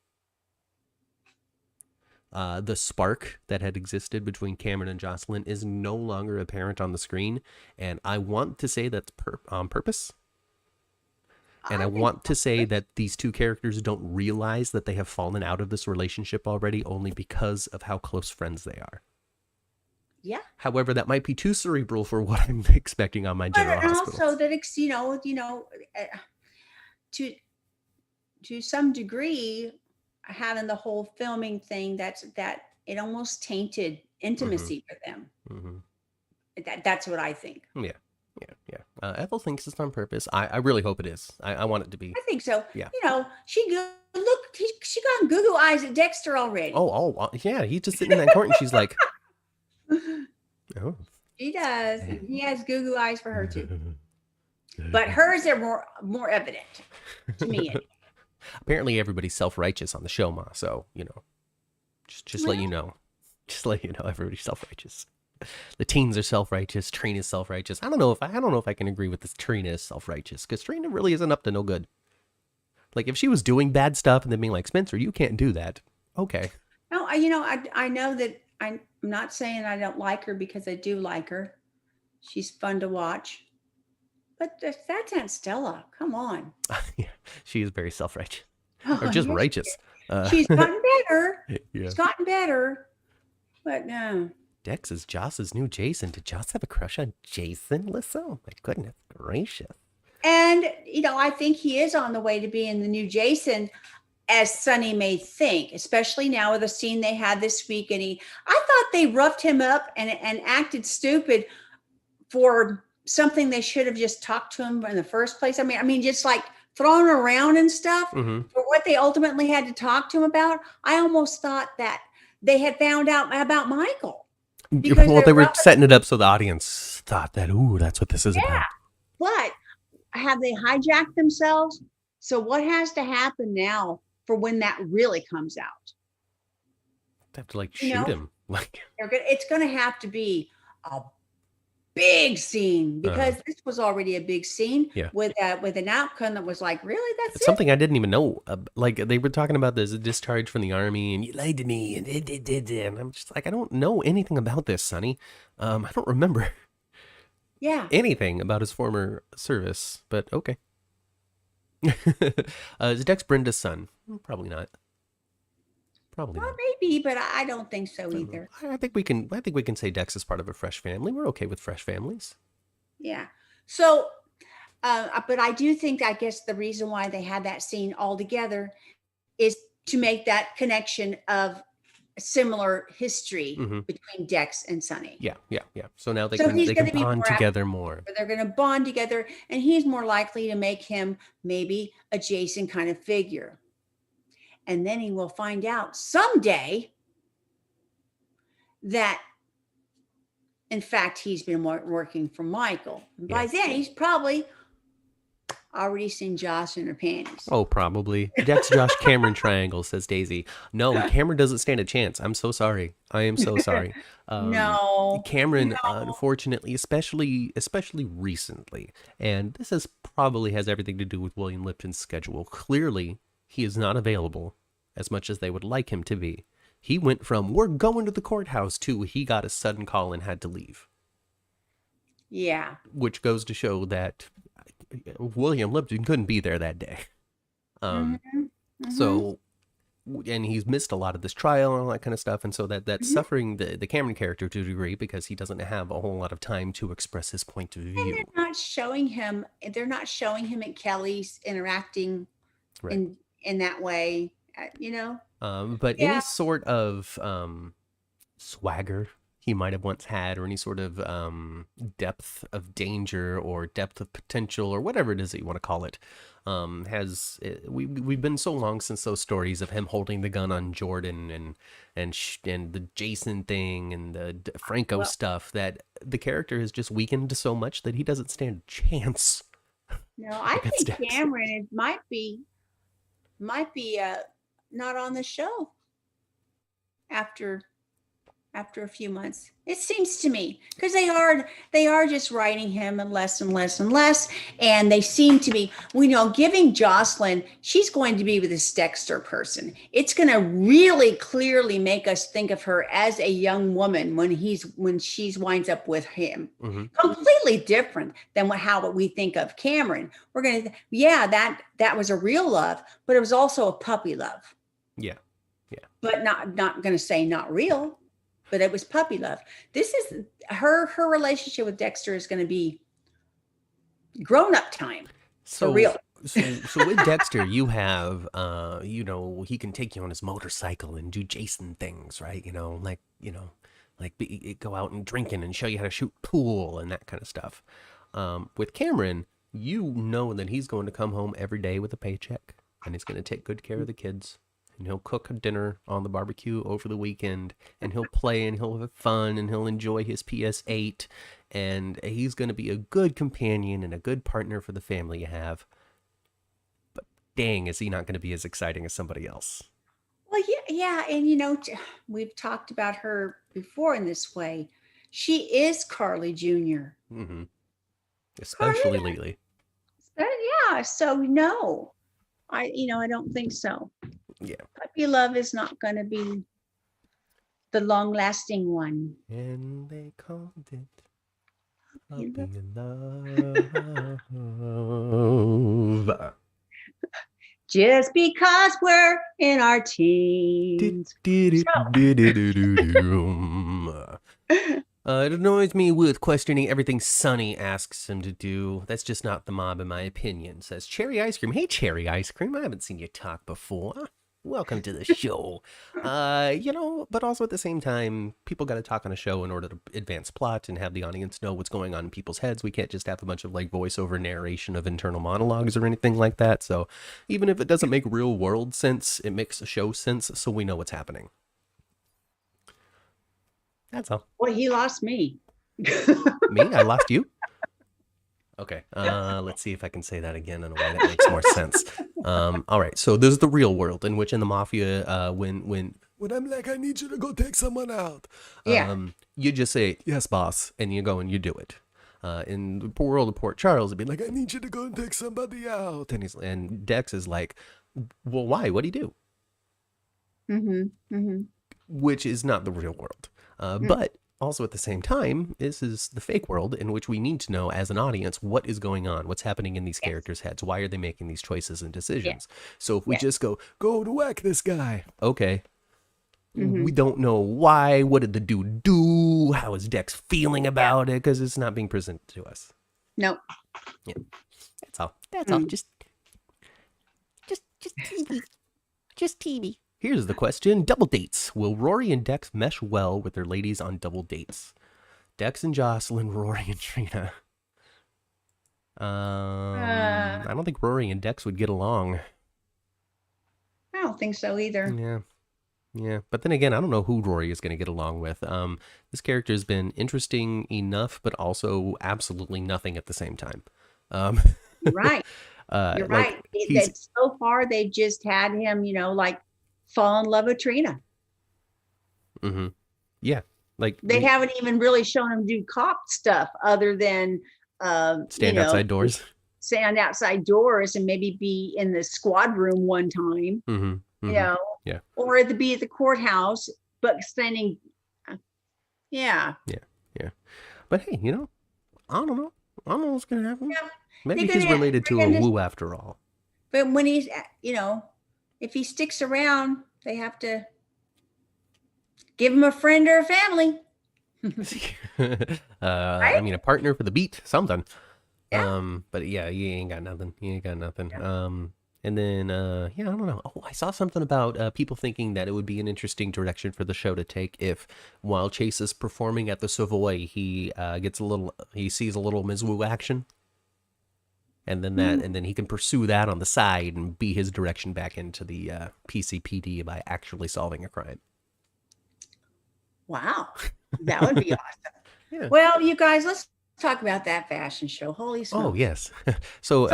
The spark that had existed between Cameron and Josslyn is no longer apparent on the screen, and I want to say that's on purpose. And I want to say that these two characters don't realize that they have fallen out of this relationship already, only because of how close friends they are. Yeah. However, that might be too cerebral for what I'm expecting on my General Hospital. And also that it's, to some degree, having the whole filming thing, that it almost tainted intimacy for them. That's what I think. Yeah. Ethel thinks it's on purpose. I really hope it is. I want it to be. I think so. Yeah. She got goo eyes at Dexter already. Oh, yeah. He's just sitting in that court, and she's like, oh. She does. He has goo eyes for her too. But hers are more evident to me. Anyway. Apparently, everybody's self-righteous on the show, Ma. So just let you know. Just let you know, everybody's self-righteous. The teens are self-righteous. Trina's self-righteous. I don't know if I can agree with this. Trina is self-righteous, because Trina really isn't up to no good. Like, if she was doing bad stuff and then being like, Spencer, you can't do that. Okay. No, I know that I'm not saying I don't like her, because I do like her. She's fun to watch. But that's Aunt Stella. Come on. Yeah, she is very self-righteous, or just righteous. She's gotten better. Yeah. She's gotten better. But no. Dex is Joss's new Jason. Did Joss have a crush on Jason, Lissa? Oh my goodness gracious. And, I think he is on the way to being the new Jason, as Sonny may think, especially now with the scene they had this week. And I thought they roughed him up and acted stupid for something they should have just talked to him in the first place. I mean, just like thrown around and stuff for what they ultimately had to talk to him about. I almost thought that they had found out about Michael. Well, they were setting it up so the audience thought that, ooh, that's what this is about. But have they hijacked themselves? So what has to happen now for when that really comes out? They have to shoot him. It's going to have to be a big scene, because this was already a big scene with an outcome that was like, really, that's something I didn't even know. They were talking about this discharge from the army, and you lied to me, and and I'm just like, I don't know anything about this, Sonny. I don't remember anything about his former service, but okay. Is Dex Brenda's son? Probably not. Probably not. Maybe, but I don't think so either. I think we can say Dex is part of a fresh family. We're okay with fresh families. Yeah. So, but I do think, I guess the reason why they had that scene all together is to make that connection of similar history between Dex and Sonny. Yeah. So now they can bond together more. They're going to bond together, and he's more likely to make him maybe a Jason kind of figure. And then he will find out someday that, in fact, he's been working for Michael. And by then, he's probably already seen Josh in her panties. Oh, probably. Dex Josh Cameron triangle, says Daisy. No, Cameron doesn't stand a chance. I'm so sorry. I am so sorry. No. Cameron, unfortunately, especially recently, and this probably has everything to do with William Lipton's schedule. Clearly, he is not available as much as they would like him to be. He went from, we're going to the courthouse, to he got a sudden call and had to leave. Yeah. Which goes to show that William Lipton couldn't be there that day. So, and he's missed a lot of this trial and all that kind of stuff. And so that's suffering the Cameron character to a degree, because he doesn't have a whole lot of time to express his point of view. And they're not showing him at Kelly's interacting in that way, But any sort of swagger he might have once had, or any sort of depth of danger or depth of potential, or whatever it is that you want to call it, we've been so long since those stories of him holding the gun on Jordan and the Jason thing and the Franco stuff, that the character has just weakened so much that he doesn't stand a chance. No, I think Dex. Cameron might be not on the show after a few months. It seems to me, because they are just writing him less and less and less, and they seem to be, giving Josslyn, she's going to be with this Dexter person. It's going to really clearly make us think of her as a young woman when she winds up with him. Completely different than how we think of Cameron. We're going to, that was a real love, but it was also a puppy love. Yeah. But not going to say not real. But it was puppy love. This is her relationship with Dexter is going to be grown-up time. For real. So with Dexter, you have, he can take you on his motorcycle and do Jason things, right? Go out and drinking and show you how to shoot pool and that kind of stuff. With Cameron, that he's going to come home every day with a paycheck, and he's going to take good care of the kids. And he'll cook a dinner on the barbecue over the weekend, and he'll play and he'll have fun and he'll enjoy his PS8, and he's going to be a good companion and a good partner for the family you have. But dang, is he not going to be as exciting as somebody else? Well, yeah. And, we've talked about her before in this way. She is Carly Jr. Especially lately. Yeah. So, no, I don't think so. Yeah. Puppy love is not going to be the long-lasting one. And they called it puppy love. Just because we're in our teens. It annoys me with questioning everything Sonny asks him to do. That's just not the mob, in my opinion, says Cherry Ice Cream. Hey, Cherry Ice Cream. I haven't seen you talk before. Welcome to the show. But also at the same time, people got to talk on a show in order to advance plot and have the audience know what's going on in people's heads. We can't just have a bunch of voiceover narration of internal monologues or anything like that. So even if it doesn't make real world sense, it makes a show sense, so we know what's happening. That's all. Well, he lost me. Me? I lost you? Okay, let's see if I can say that again in a way that makes more sense. All right, so there's the real world, in which in the mafia, when I'm like, I need you to go take someone out, you just say, yes, boss, and you go and you do it. In the world of Port Charles, it'd be like, I need you to go and take somebody out, and Dex is like, well, why? What'd he do? Which is not the real world, but also at the same time, this is the fake world in which we need to know as an audience what is going on, what's happening in these characters' heads, why are they making these choices and decisions. So if we just go to whack this guy, okay, we don't know why, what did the dude do, how is Dex feeling about it, because it's not being presented to us. Nope. Yeah, that's all. Just TV. Just TV. Here's the question. Double dates. Will Rory and Dex mesh well with their ladies on double dates? Dex and Josslyn, Rory and Trina. I don't think Rory and Dex would get along. I don't don't think so either. Yeah. Yeah. But then again, I don't know who Rory is going to get along with. This character has been interesting enough, but also absolutely nothing at the same time. Um, Right. You're like right. he's, That so far they just had him, like fall in love with Trina. mm-hmm. Yeah. Like They haven't even really shown him do cop stuff other than, stand outside doors. stand outside doors and maybe be in the squad room one time, Mm-hmm. you Mm-hmm. know, Yeah. or to be at the courthouse, but spending, yeah. Yeah. Yeah. But hey, I don't know. I don't know what's going to happen. Yeah. Maybe They're he's gonna, related to they're a gonna, woo after all. but when he's, if he sticks around, they have to give him a friend or a family. I mean, a partner for the beat, something. Yeah. But yeah, you ain't got nothing. You ain't got nothing. Yeah. And then, yeah, I don't know. Oh, I saw something about people thinking that it would be an interesting direction for the show to take if, while Chase is performing at the Savoy, he he sees a little Ms. Wu action, and then he can pursue that on the side and be his direction back into the PCPD by actually solving a crime. Wow. That would be awesome. Yeah. Well, you guys, let's talk about that fashion show. Holy smokes. Oh, yes. So,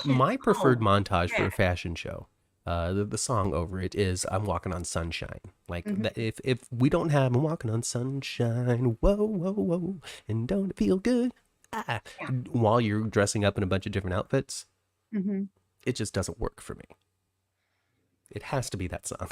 my preferred montage for a fashion show, the song over it is "I'm Walking on Sunshine." Like, if we don't have "I'm Walking on Sunshine," whoa, whoa, whoa, and don't it feel good? While you're dressing up in a bunch of different outfits, it just doesn't work for me. It has to be that song.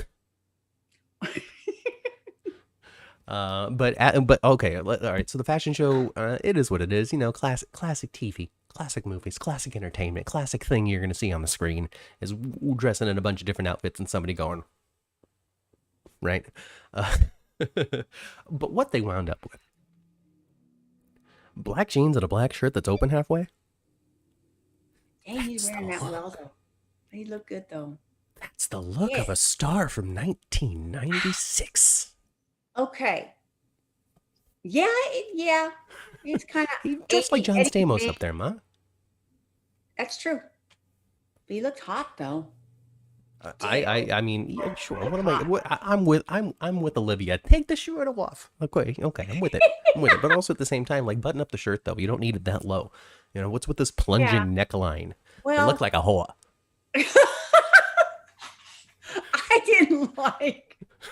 But okay, all right. So the fashion show, it is what it is. Classic TV, classic movies, classic entertainment, classic thing you're gonna see on the screen is dressing in a bunch of different outfits and somebody going, right? But what they wound up with: black jeans and a black shirt that's open halfway. Hey, he's wearing that well though. He looked good though. That's the look of a star from 1996. Okay. Yeah, yeah. It's kind of just like John Stamos up there, Ma. That's true. But he looked hot though. I mean, yeah, sure. What am I? I'm with Olivia. Take the shirt off. Okay, I'm with it. But also at the same time, like, button up the shirt though. You don't need it that low. What's with this plunging neckline? Well, it looked like a whore. I didn't like.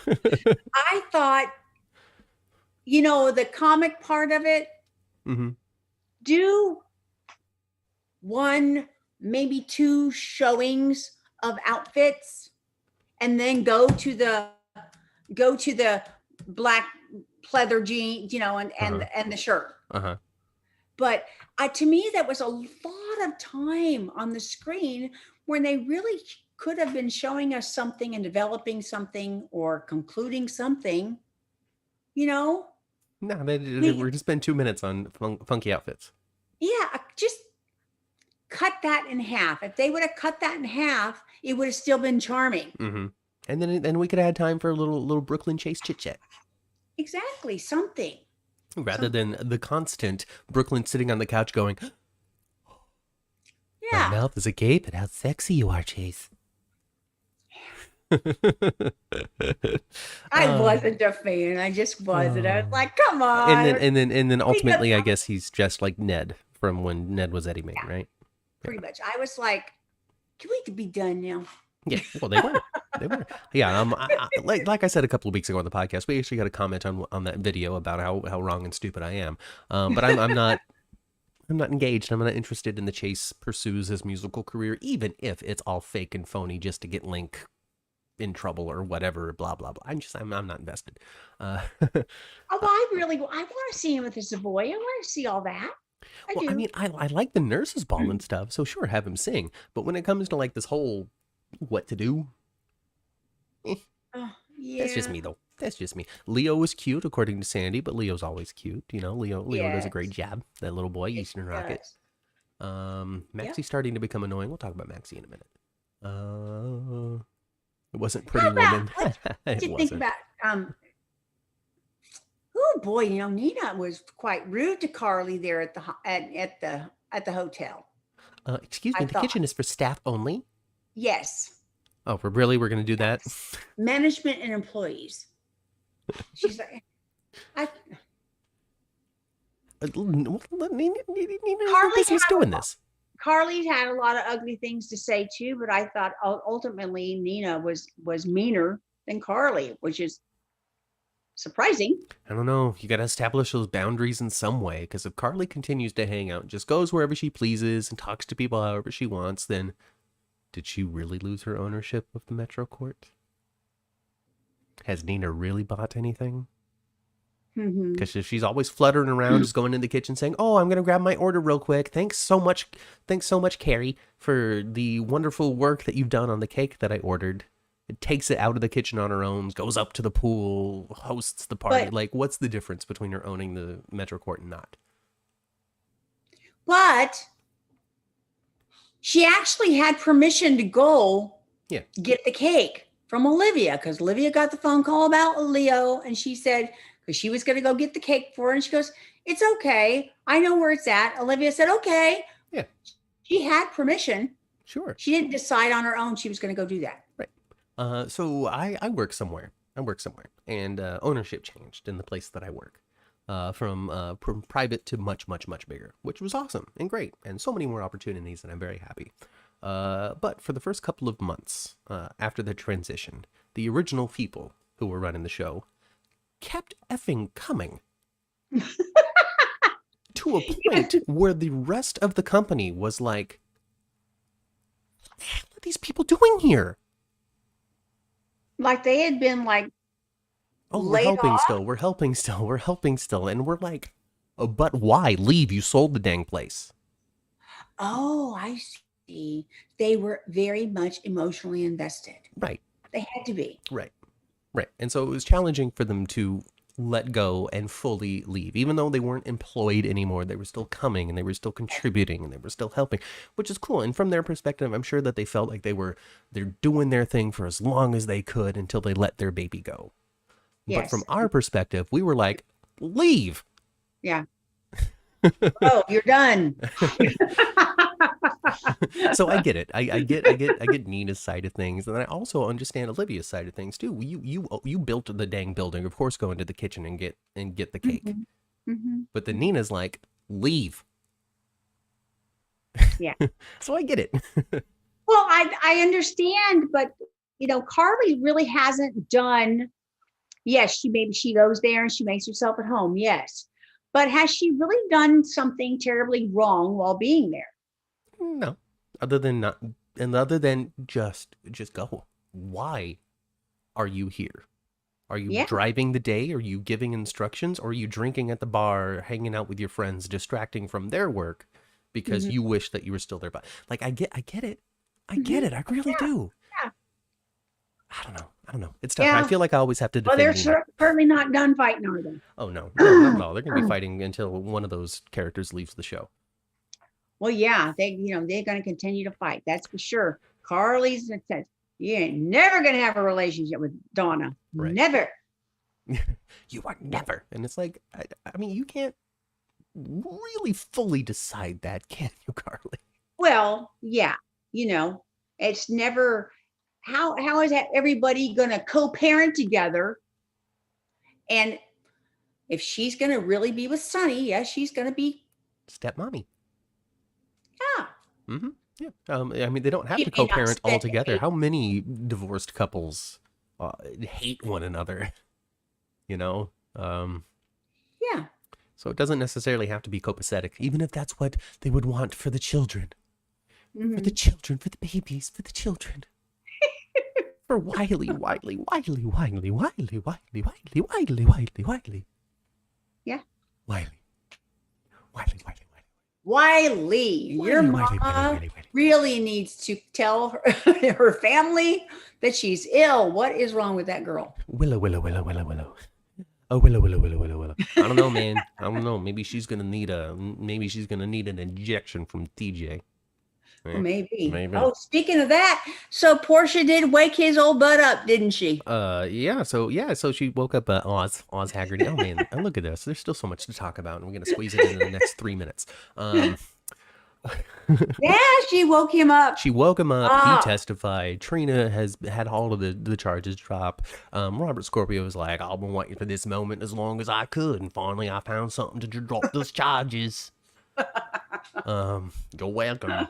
I thought, the comic part of it. Do one, maybe two showings of outfits, and then go to the black pleather jeans, and the shirt. But to me, that was a lot of time on the screen when they really could have been showing us something and developing something or concluding something, No, we're going to spend 2 minutes on funky outfits. Yeah, just cut that in half. If they would have cut that in half, it would have still been charming. And then we could have had time for a little Brooklyn Chase chit chat. Exactly, something. Rather than the constant Brooklyn sitting on the couch going, "My mouth is agape at how sexy you are, Chase." I wasn't a fan. I just wasn't. I was like, "Come on!" And then ultimately, I guess he's just like Ned from when Ned was Eddie Main, right? Pretty much. I was like, "Can we be done now?" Yeah. Well, they were. Yeah. Like I said a couple of weeks ago on the podcast, we actually got a comment on that video about how wrong and stupid I am. But I'm not. I'm not engaged. I'm not interested in the Chase pursues his musical career, even if it's all fake and phony just to get Link in trouble or whatever, blah, blah, blah. I'm not invested. I want to see him with the Savoy. I want to see all that. I mean, I like the nurse's ball and stuff, so sure, have him sing. But when it comes to like this whole what to do, that's just me though. That's just me. Leo was cute, according to Sandy, but Leo's always cute. Leo does a great job. That little boy, Eastern Rocket. Maxie's starting to become annoying. We'll talk about Maxie in a minute. It wasn't Pretty Woman. What do you think about? Oh boy, Nina was quite rude to Carly there at the hotel. Excuse me, the kitchen is for staff only. Yes. Oh, we're going to do that? Management and employees. She's like, Nina has no Carly business doing this. Carly had a lot of ugly things to say too, but I thought ultimately Nina was meaner than Carly, which is surprising. I don't know. You got to establish those boundaries in some way, because if Carly continues to hang out and just goes wherever she pleases and talks to people however she wants, then did she really lose her ownership of the Metro Court? Has Nina really bought anything? Because she's always fluttering around, just going in the kitchen saying, "Oh, I'm going to grab my order real quick. Thanks so much, Carrie, for the wonderful work that you've done on the cake that I ordered." It takes it out of the kitchen on her own, goes up to the pool, hosts the party. Like, what's the difference between her owning the Metro Court and not? But she actually had permission to go get the cake from Olivia, because Olivia got the phone call about Leo, and she said, because she was going to go get the cake for her, and she goes, "It's okay. I know where it's at." Olivia said, "Okay." Yeah. She had permission. Sure. She didn't decide on her own she was going to go do that. Right. So I work somewhere. And ownership changed in the place that I work. From private to much, much, much bigger, which was awesome and great, and so many more opportunities, and I'm very happy. But for the first couple of months after the transition, the original people who were running the show kept effing coming to a point where the rest of the company was like, "What the hell are these people doing here?" Like they had been like, "Oh, we're helping still. And we're like, "Oh, but why? Leave. You sold the dang place." Oh, I see. They were very much emotionally invested. Right. They had to be. Right. And so it was challenging for them to let go and fully leave. Even though they weren't employed anymore, they were still coming and they were still contributing and they were still helping, which is cool. And from their perspective, I'm sure that they felt like they're doing their thing for as long as they could until they let their baby go. Yes. But from our perspective, we were like, "Leave." Yeah. Oh, you're done. So I get it. I get Nina's side of things, and I also understand Olivia's side of things too. You built the dang building. Of course, go into the kitchen and get the cake. But then Nina's like, "Leave." Yeah. So I get it. Well, I understand, but Carly really hasn't done. Yes, she goes there and she makes herself at home. Yes, but has she really done something terribly wrong while being there? No, other than just go. Why are you here? Are you driving the day? Are you giving instructions? Or are you drinking at the bar, hanging out with your friends, distracting from their work because you wish that you were still there? But like, I get it. I get it. I really do. Yeah. I don't know. It's tough. Yeah. I feel like I always have to defend. Well, they're certainly not done fighting, are they? Oh, no, not at all. They're going to be fighting until one of those characters leaves the show. Well, yeah, they're going to continue to fight. That's for sure. Carly's says, "You ain't never going to have a relationship with Donna. Right. Never." You are never. And it's like, I mean, you can't really fully decide that, can you, Carly? Well, yeah. It's never, how is that everybody going to co-parent together? And if she's going to really be with Sonny, yes, she's going to be stepmommy. Yeah. Mm-hmm. Yeah. I mean, they don't have to co-parent all together. How many divorced couples hate one another? Yeah. So it doesn't necessarily have to be copacetic, even if that's what they would want for the children. For the children, for the babies, for the children. For Wiley. Yeah. Wiley. Your mama really needs to tell her family that she's ill. What is wrong with that girl? Willow. Oh, Willow. I don't know, man. I don't know. Maybe she's gonna need an injection from TJ. Well, maybe. Oh, speaking of that, so Portia did wake his old butt up, didn't she? Yeah. So she woke up Oz Haggerty. Oh man, look at this. There's still so much to talk about, and we're gonna squeeze it into the next 3 minutes. Yeah, she woke him up. She woke him up. He Ah, testified. Trina has had all of the charges drop. Robert Scorpio was like, I've been waiting for this moment as long as I could, and finally I found something to drop those charges. You're welcome.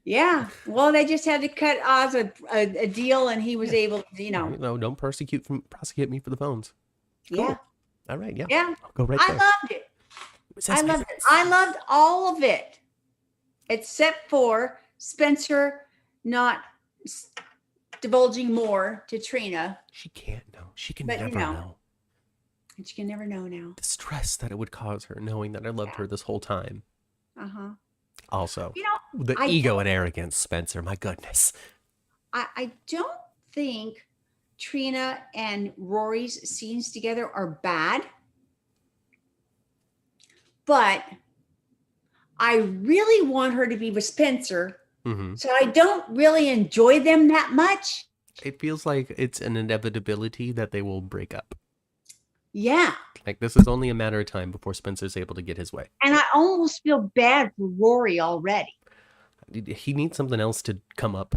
yeah. Well, they just had to cut Oz a deal, and he was able to, No, don't prosecute me for the phones. Cool. Yeah. All right, yeah. Yeah. I'll go right I there. loved it. I loved it. I loved all of it, except for Spencer not divulging more to Trina. She can't know. She can But, never know. And she can never know now. The stress that it would cause her knowing that I loved her this whole time. Uh-huh. Also, You know, the ego and arrogance, Spencer. My goodness. I don't think Trina and Rory's scenes together are bad, but I really want her to be with Spencer. Mm-hmm. So I don't really enjoy them that much. It feels like it's an inevitability that they will break up. Yeah. Like, this is only a matter of time before Spencer's able to get his way. And I almost feel bad for Rory already. He needs something else to come up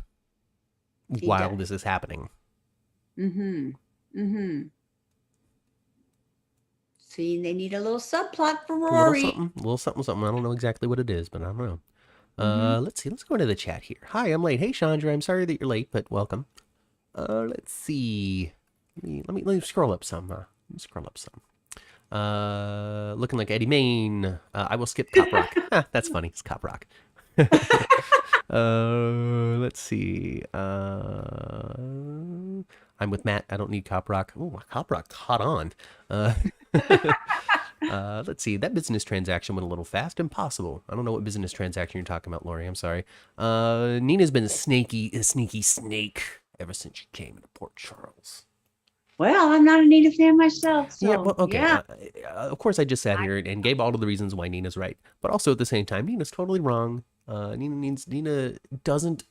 while this is happening. Mm-hmm. Mm-hmm. See, they need a little subplot for Rory. A little something. I don't know exactly what it is, but I don't know. Let's see. Let's go into the chat here. Hi, I'm late. Hey, Chandra. I'm sorry that you're late, but welcome. Let's see. Let me scroll up some. Let me scroll up some. Looking like Eddie Main. I will skip Cop Rock. That's funny. It's Cop Rock. Let's see. I'm with Matt. I don't need Cop Rock. Oh, Cop Rock caught on. Let's see. That business transaction went a little fast. Impossible. I don't know what business transaction you're talking about, Lori. I'm sorry. Nina's been a sneaky snake ever since she came into Port Charles. Well, I'm not a Nina fan myself. So, yeah, well, okay. Yeah. Of course, I just sat here and gave all of the reasons why Nina's right. But also at the same time, Nina's totally wrong. Nina doesn't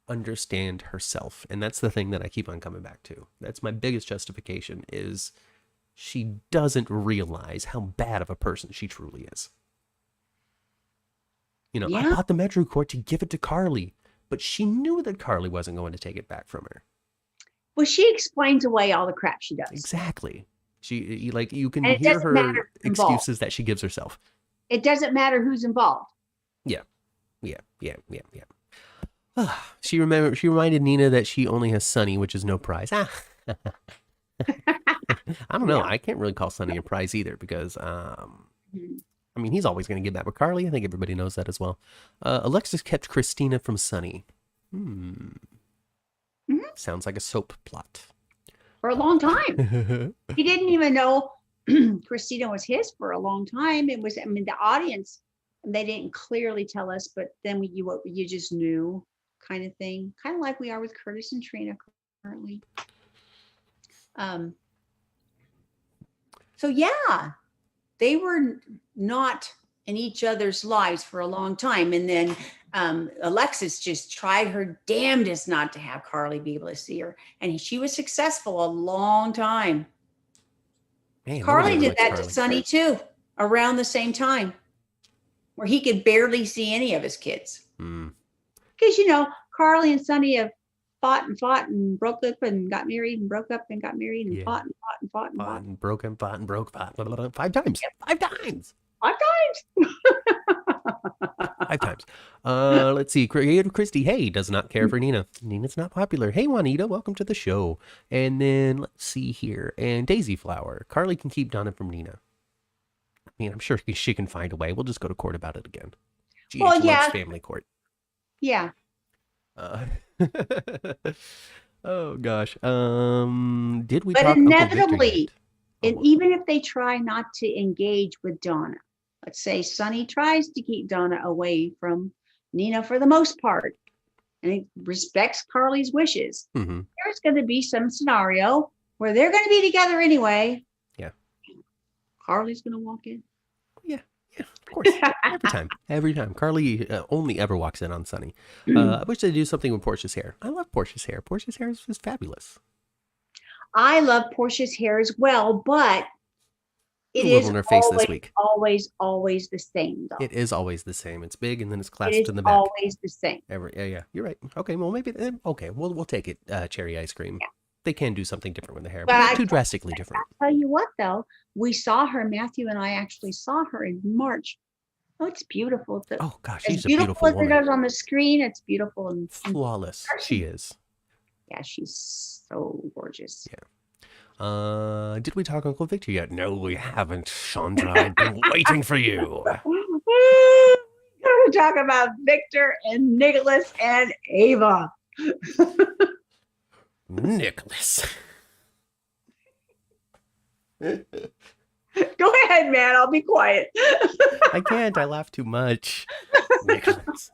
understand herself. And that's the thing that I keep on coming back to. That's my biggest justification is she doesn't realize how bad of a person she truly is. I bought the Metro Court to give it to Carly, but she knew that Carly wasn't going to take it back from her. Well, she explains away all the crap she does. Exactly. You can hear her excuses that she gives herself. It doesn't matter who's involved. Yeah. She reminded Nina that she only has Sonny, which is no prize. I don't know. Yeah. I can't really call Sonny a prize either because, he's always going to get back with Carly. I think everybody knows that as well. Alexis kept Christina from Sonny. Sounds like a soap plot. For a long time. He didn't even know Christina was his for a long time. It was, the audience, they didn't clearly tell us, but then you just knew kind of thing. Kind of like we are with Curtis and Trina currently. So yeah, they were not in each other's lives for a long time. And then Alexis just tried her damnedest not to have Carly be able to see her. And she was successful a long time. Man, Carly did that to Sonny too, around the same time, where he could barely see any of his kids. Because, Carly and Sonny have fought and broke up and got married and broke up and got married and fought and broke and broke 5 times. Yep. 5 times. 5 times. 5 times. Let's see. Creative Christy, hey, does not care for Nina. Nina's not popular. Hey, Juanita, welcome to the show. And then let's see here. And Daisy Flower. Carly can keep Donna from Nina. I'm sure she can find a way. We'll just go to court about it again. GH loves family court. Yeah. Oh gosh. Did we? But inevitably, and even if they try not to engage with Donna, let's say Sonny tries to keep Donna away from Nina for the most part, and he respects Carly's wishes. There's going to be some scenario where they're going to be together anyway. Yeah. Carly's going to walk in. Yeah, of course. Every time. Carly only ever walks in on Sonny. I wish they'd do something with Portia's hair. I love Portia's hair. Portia's hair is fabulous. I love Portia's hair as well, but It a little is in her face this always, week. always the same, though. It is always the same. It's big and then it's It clasped is in the back. always the same. Yeah, you're right. Okay, well maybe okay, we'll take it. Cherry ice cream. Yeah. They can do something different with the hair, But but not too drastically different. I'll tell you what, though, we saw her. Matthew and I actually saw her in March. Oh, it's beautiful. Oh gosh, As she's a beautiful as woman. it is on the screen, it's beautiful and Flawless. She is. Yeah, she's so gorgeous. Yeah. Did we talk Uncle Victor yet? No, we haven't, Chandra. I've been waiting for you. We're going to talk about Victor and Nicholas and Ava. Nicholas. Go ahead, man. I'll be quiet. I can't. I laugh too much. Nicholas.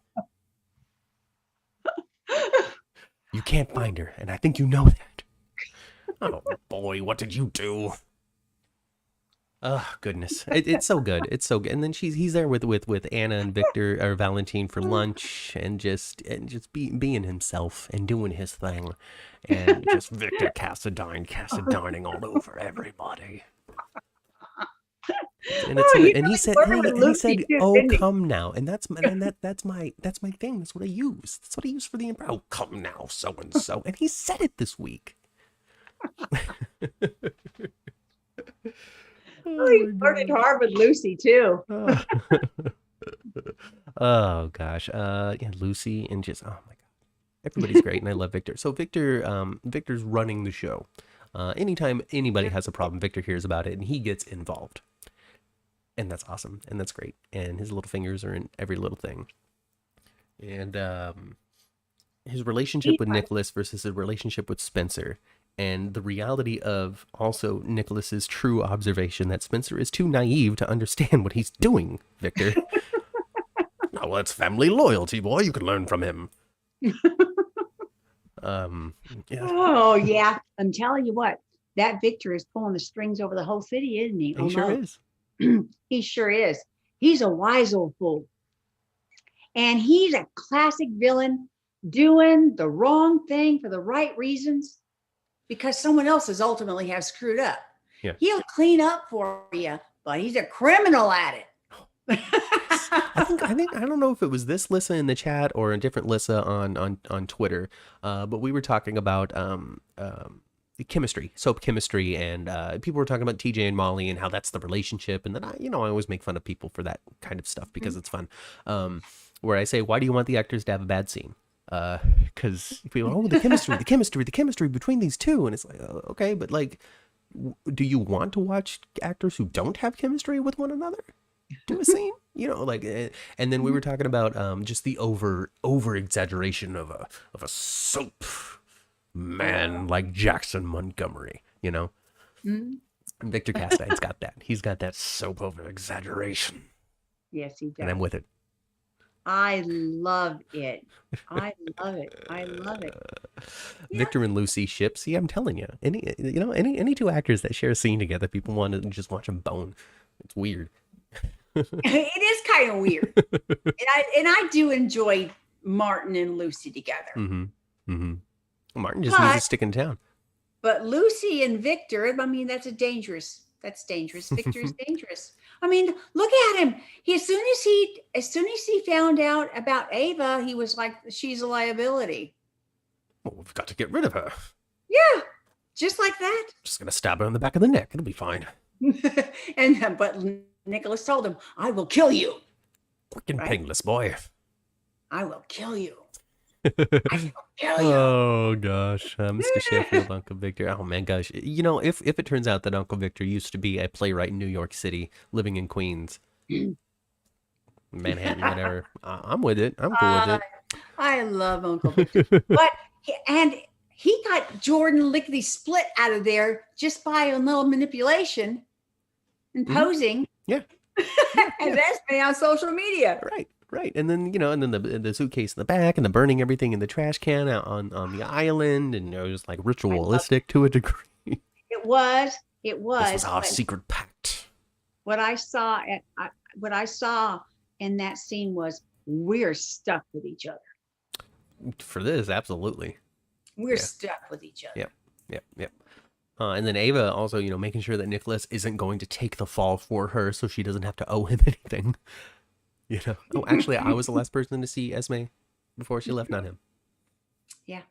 You can't find her, and I think you know that. Oh boy, what did you do? Oh goodness, it's so good. It's so good. And then he's there with Anna and Victor or Valentine for lunch, and just being himself and doing his thing, and just Victor Cassadining all over everybody. And he said, "Oh, come now," and that's my thing. That's what I use. That's what I use for the improv. Oh, come now, so and so, and he said it this week. He flirted hard with Lucy too. Oh gosh, yeah, Lucy and just oh my god, everybody's great, and I love Victor. So Victor's running the show. Anytime anybody has a problem, Victor hears about it and he gets involved. And that's awesome, and that's great. And his little fingers are in every little thing. And his relationship with Nicholas versus his relationship with Spencer, and the reality of also Nicholas's true observation that Spencer is too naive to understand what he's doing, Victor. Oh, well, that's family loyalty, boy. You can learn from him. Yeah. Oh, yeah. I'm telling you what, that Victor is pulling the strings over the whole city, isn't he? He sure is. He sure is. He's a wise old fool. And he's a classic villain doing the wrong thing for the right reasons because someone else has ultimately have screwed up. Yeah. He'll clean up for you, but he's a criminal at it. I think I don't know if it was this Lissa in the chat or a different Lissa on Twitter, but we were talking about chemistry, soap chemistry, and people were talking about TJ and Molly and how that's the relationship. And then I always make fun of people for that kind of stuff because it's fun. Where I say, why do you want the actors to have a bad scene? Because people, the chemistry between these two, and it's like, okay, but like, do you want to watch actors who don't have chemistry with one another do a scene? Like, and then we were talking about just the over exaggeration of a soap man like Jackson Montgomery, Victor Castine's got that. He's got that soap over exaggeration. Yes, he does. And I'm with it. I love it. I love it. Victor and Lucy ship. See, I'm telling you, any two actors that share a scene together, people want to just watch them bone. It's weird. It is kind of weird. and I do enjoy Martin and Lucy together. Martin just needs to stick in town. But Lucy and Victor, I mean, that's dangerous. Victor is dangerous. I mean, look at him. As soon as he found out about Ava, he was like, she's a liability. Well, we've got to get rid of her. Yeah, just like that. Just gonna stab her in the back of the neck. It'll be fine. But Nicholas told him, I will kill you. Quick and painless, boy. I will kill you. I will kill you. Oh gosh, Mr. Sheffield, Uncle Victor. Oh man, gosh, if it turns out that Uncle Victor used to be a playwright in New York City, living in Queens, Manhattan, whatever, I'm with it. I'm cool with it. I love Uncle Victor, he got Jordan lickety split out of there just by a little manipulation and posing. Yeah. And that's been on social media. Right. And then, and then the suitcase in the back and the burning everything in the trash can out on the island, and it was like ritualistic to a degree. It was. This was our secret pact. What I saw in that scene was we're stuck with each other. For this, absolutely. We're stuck with each other. Yep. And then Ava also, making sure that Nicholas isn't going to take the fall for her so she doesn't have to owe him anything. Oh, actually, I was the last person to see Esme before she left, not him. Yeah.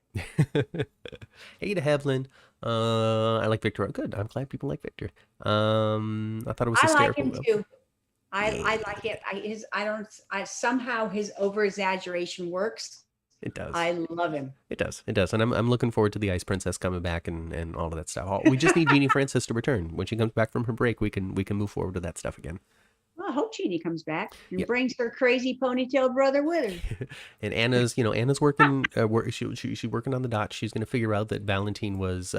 Hey to Devlin. I like Victor. Good. I'm glad people like Victor. I thought it was hysterical. I like him too. I like it. Somehow his over exaggeration works. It does. I love him. It does. And I'm looking forward to the Ice Princess coming back and all of that stuff. We just need Jeannie Francis to return. When she comes back from her break, we can move forward to that stuff again. Well, I hope Jeannie comes back and brings her crazy ponytail brother with her. And Anna's working. She's working on the dot. She's going to figure out that Valentine was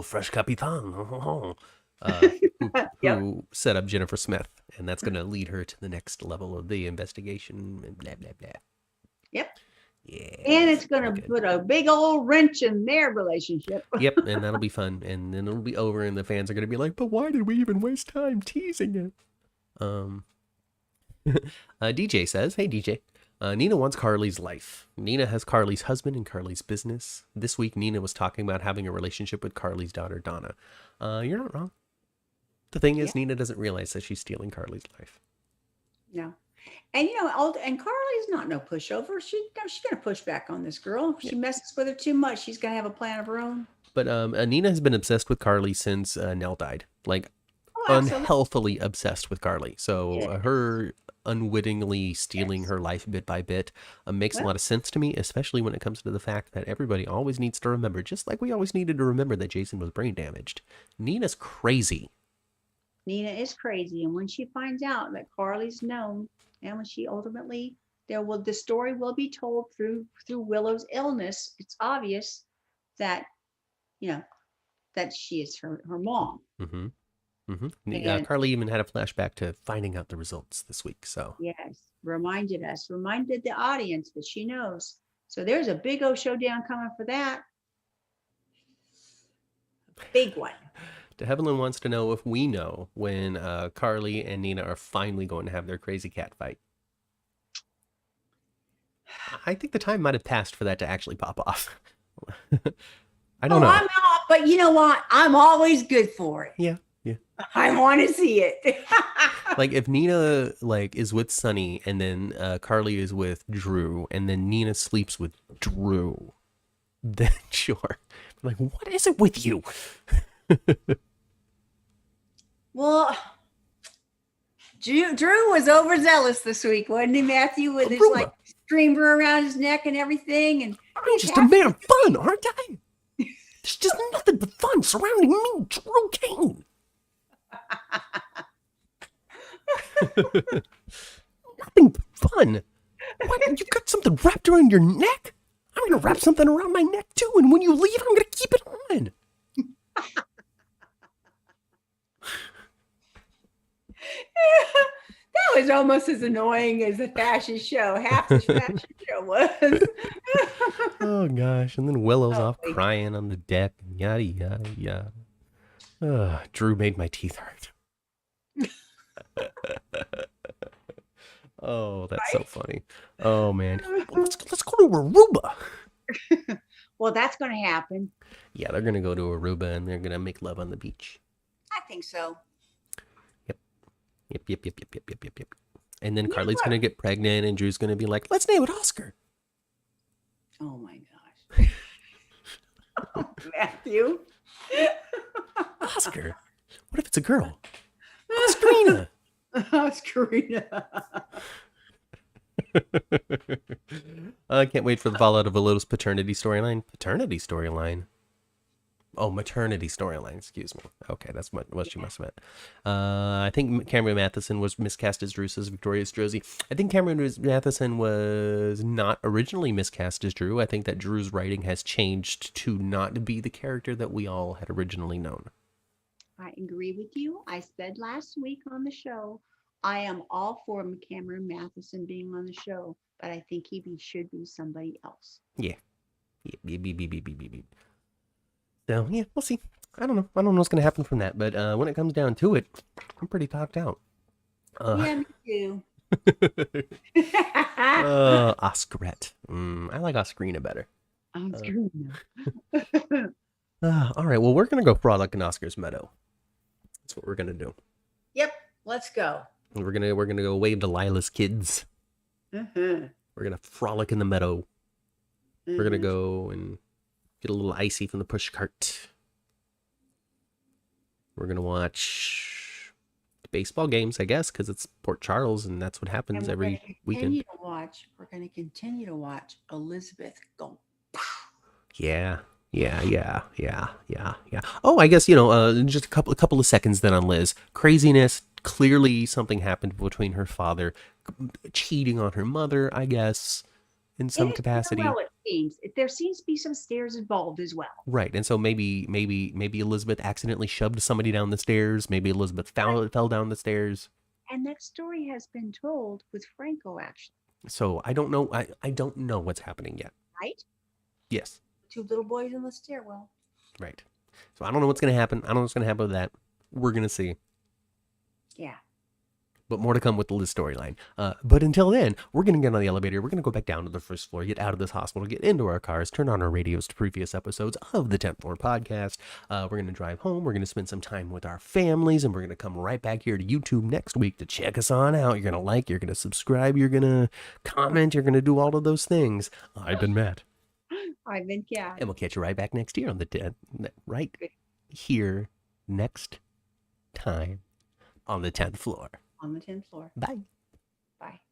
fresh capitan, who set up Jennifer Smith, and that's going to lead her to the next level of the investigation. And blah blah blah. Yep. Yeah. And it's going to put a big old wrench in their relationship. Yep, and that'll be fun, and then it'll be over, and the fans are going to be like, "But why did we even waste time teasing it?" DJ says, "Hey DJ, Nina wants Carly's life. Nina has Carly's husband and Carly's business. This week, Nina was talking about having a relationship with Carly's daughter, Donna. You're not wrong. The thing is, Nina doesn't realize that she's stealing Carly's life. No. And, and Carly's not no pushover. She's going to push back on this girl. If she messes with her too much, she's going to have a plan of her own. But Nina has been obsessed with Carly since Nell died. Like, unhealthily obsessed with Carly. So her unwittingly stealing her life bit by bit makes a lot of sense to me, especially when it comes to the fact that everybody always needs to remember, just like we always needed to remember that Jason was brain damaged. Nina's crazy. Nina is crazy. And when she finds out that Carly's known, and when she ultimately, the story will be told through Willow's illness, it's obvious that, that she is her mom. Mm-hmm. Mm-hmm. Carly even had a flashback to finding out the results this week. So yes, reminded the audience that she knows. So there's a big old showdown coming for that. Big one. Evelyn wants to know if we know when Carly and Nina are finally going to have their crazy cat fight. I think the time might have passed for that to actually pop off. I don't know. I'm out, but you know what? I'm always good for it. Yeah. I want to see it. Like if Nina is with Sunny and then Carly is with Drew and then Nina sleeps with Drew, then sure. Like, what is it with you? Well, Drew was overzealous this week, wasn't he, Matthew? With his streamer around his neck and everything. And I'm just a man of fun, aren't I? There's just nothing but fun surrounding me, Drew Kane. Nothing but fun. What? You got something wrapped around your neck? I'm gonna wrap something around my neck too, and when you leave, I'm gonna keep it on. That was almost as annoying as the fashion show. Half the fashion show was. Oh gosh! And then Willow's off crying on the deck. Yada yada yada. Drew made my teeth hurt. Oh, that's so funny. Oh man, let's go to Aruba. Well, that's going to happen. Yeah, they're gonna go to Aruba and they're gonna make love on the beach. I think so. Yep. And then Carly's gonna get pregnant, and Drew's gonna be like, "Let's name it Oscar." Oh my gosh, Matthew. Oscar. What if it's a girl? Oscarina. Oscarina. I can't wait for the fallout of Willow's paternity storyline. Paternity storyline. Oh, maternity storyline. Excuse me. Okay, that's what she must have meant. I think Cameron Matheson was miscast as Drew, says Victoria's Josie. I think Cameron Matheson was not originally miscast as Drew. I think that Drew's writing has changed to not be the character that we all had originally known. I agree with you. I said last week on the show, I am all for Cameron Matheson being on the show, but I think he should be somebody else. Yeah. So, yeah, we'll see. I don't know what's going to happen from that, but when it comes down to it, I'm pretty talked out. Yeah, me too. Oscarette. I like Oscarina better. Oscarina. All right. Well, we're gonna go frolic in Oscar's meadow. That's what we're gonna do. Yep, let's go. We're gonna go wave to Lila's kids. Mm-hmm. We're gonna frolic in the meadow. We're gonna Mm-hmm. go and get a little icy from the push cart. We're gonna watch baseball games, I guess, because it's Port Charles, and that's what And happens we're going every to weekend. continue to watch. We're going to continue to watch Elizabeth go. Yeah, yeah. Oh, I guess just a couple of seconds then on Liz. Craziness. Clearly, something happened between her father cheating on her mother. I guess in In some his capacity. farewell, it seems. There seems to be some stairs involved as well. Right, and so maybe Elizabeth accidentally shoved somebody down the stairs. Maybe Elizabeth fell down the stairs. And that story has been told with Franco, actually, So I don't know. I don't know what's happening yet. right? Yes, Two little boys in the stairwell. right. So I don't know what's gonna happen. I don't know what's gonna happen with that. We're gonna see. Yeah. But more to come with the Liz storyline. But until then, we're going to get on the elevator. We're going to go back down to the first floor, get out of this hospital, get into our cars, turn on our radios to previous episodes of the 10th Floor podcast. We're going to drive home. We're going to spend some time with our families, and we're going to come right back here to YouTube next week to check us on out. You're going to like, you're going to subscribe, you're going to comment, you're going to do all of those things. I've been Matt. I've been Kat. And we'll catch you right back next year on the 10th, right here next time on the 10th floor. On the 10th floor. Bye. Bye.